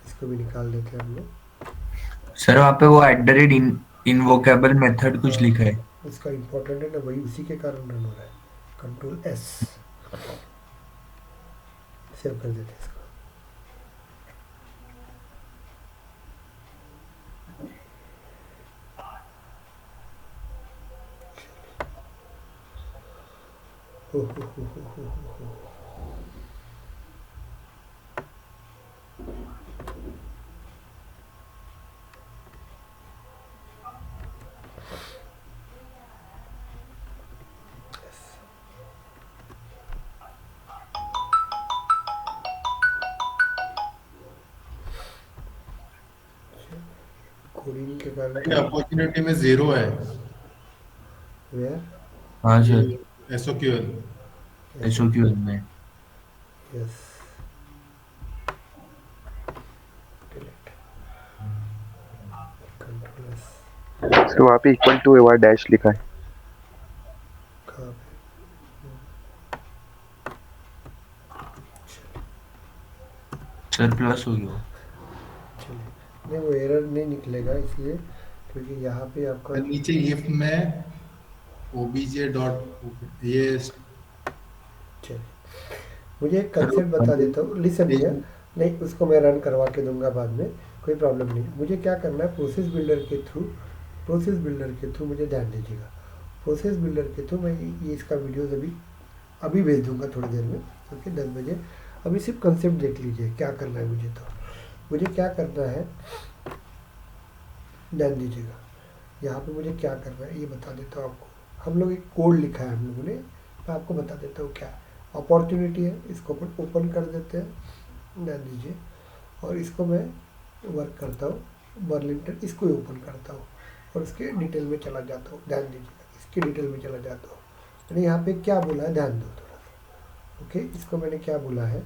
इसको भी निकाल देते हैं हम लोग। सर वहाँ पे वो इनवोकेबल मेथड कुछ लिखा है। उसका इम्पोर्टेंट है ना, वही उसी के कारण रन हो रहा है। कंट्रोल एस, सेव कर देते हैं इसको। हो। कोडिंग के कारण अपॉर्चुनिटी में 0 है। वेयर? हाँ सर, एसओक्यूएल एसओक्यूएल में। Yes, delete, control S. Sir वहाँ पे इक्वल टू है, डैश लिखा है। कहाँ पे? सर प्लस हो गया। चलिए, नहीं वो एरर नहीं निकलेगा इसलिए, क्योंकि यहाँ पे आपका नीचे इफ में ओबीजे डॉट ये चलिए मुझे एक कंसेप्ट बता देता हूँ, लिसन हियर। नहीं, उसको मैं रन करवा के दूंगा बाद में, कोई प्रॉब्लम नहीं। मुझे क्या करना है, प्रोसेस बिल्डर के थ्रू मुझे ध्यान दीजिएगा। प्रोसेस बिल्डर के थ्रू मैं ये इसका वीडियोस अभी भेज दूंगा थोड़ी देर में। ओके, 10 बजे। अभी सिर्फ कंसेप्ट देख लीजिए क्या करना है मुझे। तो मुझे क्या करना है, ध्यान दीजिएगा। यहाँ पे मुझे क्या करना है ये बता देता हूँ आपको। हम लोग एक कोड लिखा है हम लोगों ने, मैं आपको बता देता हूँ क्या अपॉर्चुनिटी है। इसको अपन ओपन कर देते हैं, ध्यान दीजिए। और इसको मैं वर्क करता हूँ, बर्लिंगटन, इसको ही ओपन करता हूँ और इसके डिटेल में चला जाता हूँ। ध्यान दीजिएगा, इसके डिटेल में चला जाता हूँ। मैंने यहाँ पे क्या बोला है, ध्यान दो थोड़ा सा। ओके, इसको मैंने क्या बोला है,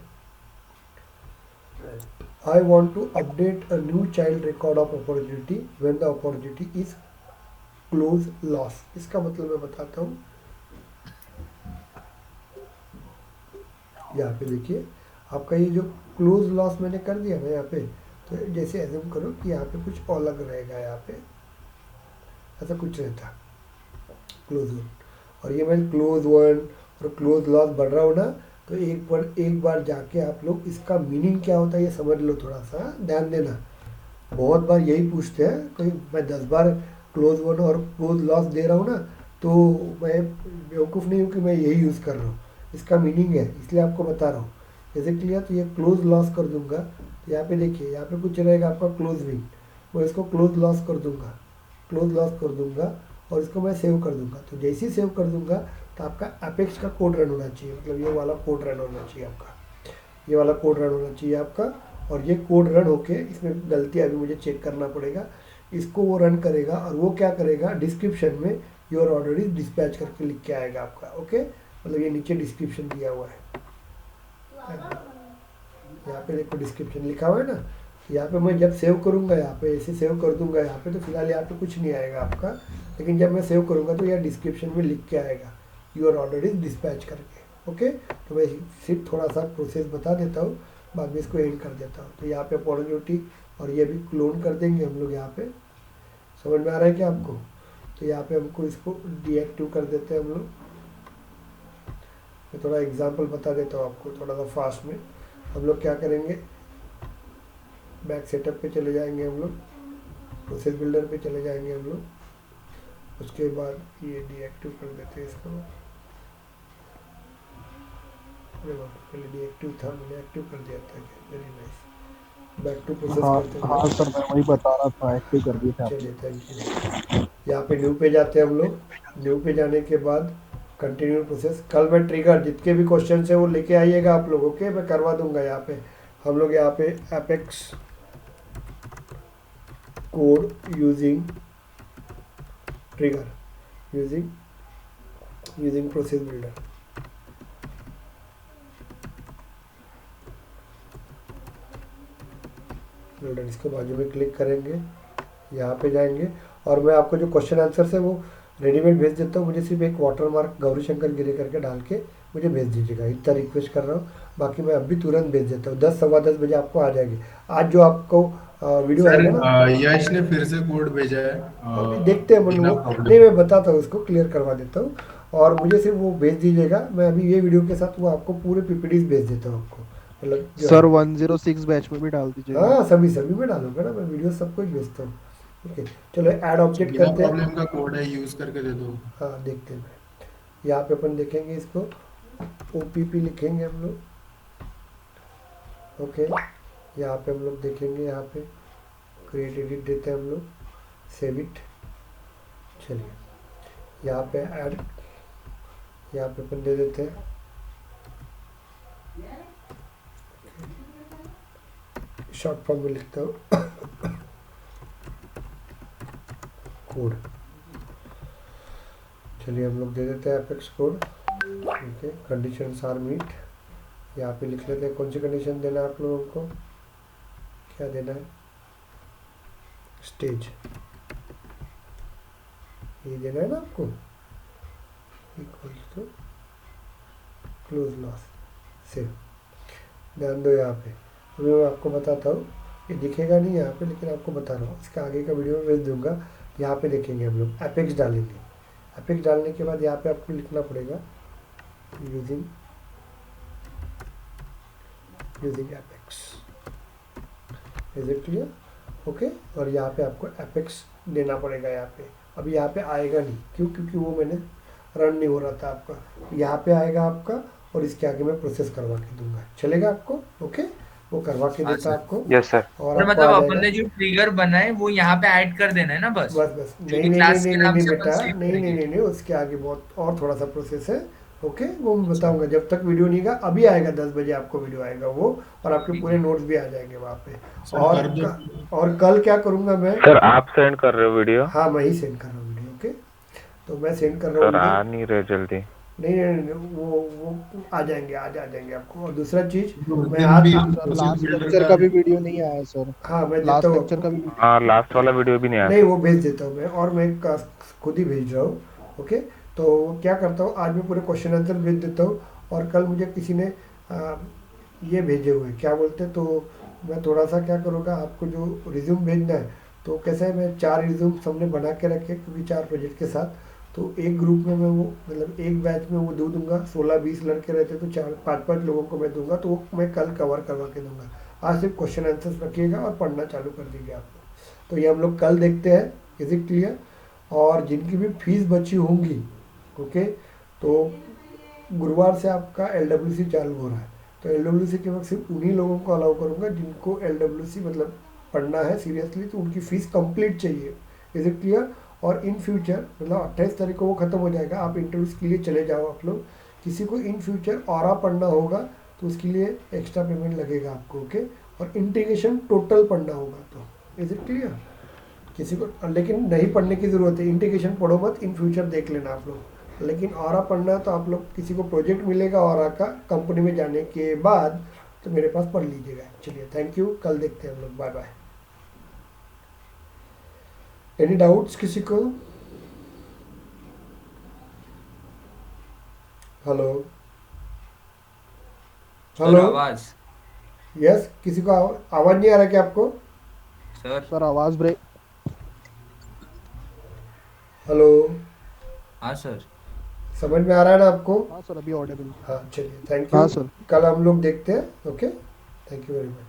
I want to update a new child record of opportunity when the opportunity is close loss। इसका मतलब मैं बताता हूँ। यहाँ पे देखिए, आपका ये जो क्लोज लॉस मैंने कर दिया ना यहाँ पे, तो जैसे एज्यूम करो कि यहाँ पे कुछ अलग रहेगा, यहाँ पे ऐसा कुछ रहता क्लोज वन, और ये मैं क्लोज वन और क्लोज लॉस बढ़ रहा हूँ ना, तो एक बार जाके आप लोग इसका मीनिंग क्या होता है ये समझ लो, थोड़ा सा ध्यान देना। बहुत बार यही पूछते हैं, कोई मैं 10 बार क्लोज वन और क्लोज लॉस दे रहा हूँ ना, तो मैं बेवकूफ़ नहीं हूँ कि मैं यही यूज़ कर रहा हूँ। इसका मीनिंग है, इसलिए आपको बता रहा हूँ। जैसे क्लियर, तो ये क्लोज लॉस कर दूंगा, तो यहाँ पे देखिए, यहाँ पे कुछ रहेगा आपका क्लोज विन, मैं इसको क्लोज लॉस कर दूंगा और इसको मैं सेव कर दूंगा। तो जैसे ही सेव कर दूंगा तो आपका अपेक्स का कोड रन होना चाहिए, मतलब ये वाला कोड रन होना चाहिए आपका, ये वाला कोड रन होना चाहिए आपका। और ये कोड रन होके, इसमें गलती अभी मुझे चेक करना पड़ेगा, इसको वो रन करेगा और वो क्या करेगा, डिस्क्रिप्शन में योर ऑर्डर इज डिस्पैच करके लिख के आएगा आपका। ओके, मतलब ये नीचे डिस्क्रिप्शन दिया हुआ है, यहाँ पे देखो डिस्क्रिप्शन लिखा हुआ है ना। यहाँ पे मैं जब सेव करूँगा, यहाँ पे ऐसे सेव कर दूंगा यहाँ पे, तो फिलहाल यहाँ पे कुछ नहीं आएगा आपका, लेकिन जब मैं सेव करूँगा तो यह डिस्क्रिप्शन में लिख के आएगा योर ऑर्डर इज डिस्पैच करके। ओके, तो मैं सिर्फ थोड़ा सा प्रोसेस बता देता हूँ, बाद में इसको एंड कर देता हूँ। तो यहाँ पे अपॉर्चुनिटी और ये भी क्लोन कर देंगे हम लोग। यहाँ पे समझ में आ रहा है क्या आपको? तो यहाँ पे हमको इसको डीएक्टिव कर देते हैं हम लोग। मैं थोड़ा एग्जांपल बता देता हूँ आपको, थोड़ा सा फास्ट में। हम लोग क्या करेंगे, बैक सेटअप पे चले जाएंगे हम लोग, प्रोसेस बिल्डर पे चले जाएंगे हम लोग। उसके बाद ये डीएक्टिव कर देते हैं इसको। अरे बाप रे, पहले डीएक्टिव था, मैंने एक्टिव कर दिया था। Very nice. Back to process करते हैं। हाँ सर, मैं वही बता रहा था, एक्टिव कर दिए थे आप। चलिए, थैंक यू। यहाँ पे न्यू पे जाते हैं हम लोग। न्यू पे जाने के बाद कंटिन्यू प्रोसेस। कल मैं ट्रिगर जितने भी क्वेश्चन है वो लेके आइएगा आप लोग, ओके? मैं करवा दूंगा। यहाँ पे हम लोग यहाँ पे apex code using trigger, using process builder. इसको बाजू में क्लिक करेंगे, यहाँ पे जाएंगे और मैं आपको जो क्वेश्चन आंसर्स है वो रेडीमेड भेज देता हूँ। मुझे सिर्फ एक वाटरमार्क गौरी शंकर गिरे करके डाल के मुझे भेज दीजिएगा, इतना रिक्वेस्ट कर रहा हूँ। बाकी मैं अभी तुरंत भेज देता हूँ, 10 सवा 10 बजे आपको आ जाएगी। आज जो आपको वीडियो आएगा ना, यश ने फिर से कोड भेजा है। अभी देखते हैं बिना वो। problem। नहीं, मैं बताता हूँ, उसको क्लियर करवा देता हूँ और मुझे सिर्फ वो भेज दीजिएगा। मैं अभी ये वीडियो के साथ वो आपको पूरे पीपीडीज भेज देता हूँ आपको, मतलब सर 106 बैच में भी डाल दीजिएगा। हाँ, सभी में डालूंगा ना मैं, वीडियो सबको ही भेजता हूँ। ओके, चलो ऐड ऑब्जेक्ट बिना करते हैं। प्रॉब्लम का कोड है, यूज करके दे दो। हाँ, देखते हैं। यहाँ पे अपन देखेंगे इसको, ओपीपी लिखेंगे हम लोग, ओके। यहाँ पे हम लोग देखेंगे, यहाँ पे क्रिएट एडिट देते हैं हम लोग, सेव इट। चलिए, यहाँ पे ऐड, यहाँ पे अपन दे देते हैं शॉर्ट फॉर्म में लिखता हूँ कोड। चलिए, हम लोग दे देते हैं एपेक्स कोड, ठीक है। कंडीशंस आर मीट, यहाँ पे लिख लेते हैं कौन सी कंडीशन देना है आप लोगों को, क्या देना है, स्टेज ये देना है ना आपको, equal to close lost save. ध्यान दो यहाँ पे, अभी मैं आपको बताता हूँ, ये दिखेगा नहीं यहाँ पे लेकिन आपको बता रहा हूँ, इसका आगे का वीडियो में भेज दूंगा। यहाँ पे देखेंगे हम लोग एपेक्स डालेंगे। एपेक्स डालने के बाद यहाँ पे आपको लिखना पड़ेगा using apex. Is it clear? Okay. और यहाँ पे आपको एपेक्स देना पड़ेगा यहाँ पे। अभी यहाँ पे आएगा नहीं, क्यों? क्योंकि वो मैंने रन नहीं हो रहा था आपका। यहाँ पे आएगा आपका और इसके आगे मैं प्रोसेस करवा के दूंगा, चलेगा आपको? ओके, वो करवा के देता आपको। Yes sir. और तो आपको मतलब आ अपन जाएगा। ने जो ट्रिगर बनाए वो यहाँ पे ऐड कर देना है ना, बस बस जो नहीं कि नहीं क्लास नहीं के नहीं नाम नहीं से बेटा, अपन सेव नहीं नहीं करेंगे। नहीं नहीं, उसके आगे बहुत और थोड़ा सा प्रोसेस है। ओके, वो मैं बताऊंगा जब तक वीडियो नहीं आएगा। अभी आएगा 10 बजे आपको वीडियो आएगा वो, और आपके पूरे नोट्स भी आ जाएंगे वहाँ पे। कर दो। और कल क्या करूँगा मैं, सर आप सेंड कर रहे हो वीडियो? हाँ मैं ही सेंड कर रहा हूँ वीडियो। ओके, तो मैं सेंड कर रहा हूँ सर आ वीडियो। नहीं रहे जल्दी। नहीं, वो आ जाएंगे, आज आ जाएंगे आपको। और दूसरा चीज़ मैं दिन आज, भी सर लास्ट लेक्चर का भी वीडियो नहीं आया सर। हाँ मैं देता लास्ट हूँ लेक्चर का आपको। भी हाँ लास्ट वाला वीडियो भी नहीं आया। नहीं, वो भेज देता हूँ मैं, और मैं खुद ही भेज रहा हूँ। ओके, तो क्या करता हूँ, आज मैं पूरे क्वेश्चन आंसर भेज देता हूँ, और कल मुझे किसी ने ये भेजे हुए क्या बोलते, तो मैं थोड़ा सा क्या करूँगा, आपको जो रिज्यूम भेजना है तो कैसे है, मैं 4 रिज्यूम सबने बना के रखे, क्योंकि 4 प्रोजेक्ट के साथ। तो एक ग्रुप में मैं वो, मतलब एक बैच में वो दूंगा। 16-20 लड़के रहते तो 4-5 लोगों को मैं दूंगा, तो वो मैं कल कवर करवा के दूंगा। आज सिर्फ क्वेश्चन आंसर्स रखिएगा और पढ़ना चालू कर दीजिए आप लोग। तो ये हम लोग कल देखते हैं। Is it clear? और जिनकी भी फीस बची होंगी, ओके, तो गुरुवार से आपका LWC चालू हो रहा है। तो LWC के वक्त सिर्फ उन्हीं लोगों को अलाउ करूँगा जिनको LWC मतलब पढ़ना है सीरियसली, तो उनकी फ़ीस कंप्लीट चाहिए। Is it clear? और इन फ्यूचर मतलब 28 तारीख को वो ख़त्म हो जाएगा, आप इंटरव्यूज़ के लिए चले जाओ आप लोग। किसी को इन फ्यूचर ऑरा पढ़ना होगा तो उसके लिए एक्स्ट्रा पेमेंट लगेगा आपको, ओके। और इंटीग्रेशन टोटल पढ़ना होगा, तो इज इट क्लियर? किसी को लेकिन नहीं पढ़ने की ज़रूरत है, इंटीग्रेशन पढ़ो मत, इन फ्यूचर देख लेना आप लोग। लेकिन ऑरा पढ़ना है तो आप लोग, किसी को प्रोजेक्ट मिलेगा ऑरा का कंपनी में जाने के बाद, तो मेरे पास पढ़ लीजिएगा। चलिए, थैंक यू, कल देखते हैं हम लोग। Bye bye. एनी डाउट्स किसी को? हेलो हेलो, आवाज यस, किसी को आवाज नहीं आ रहा क्या आपको? सर आवाज ब्रेक। हेलो, हाँ सर, समझ में आ रहा है ना आपको? हाँ सर, अभी ऑडिबल। हाँ, चलिए, थैंक यू। हाँ सर। कल हम लोग देखते हैं। Okay, thank you very much.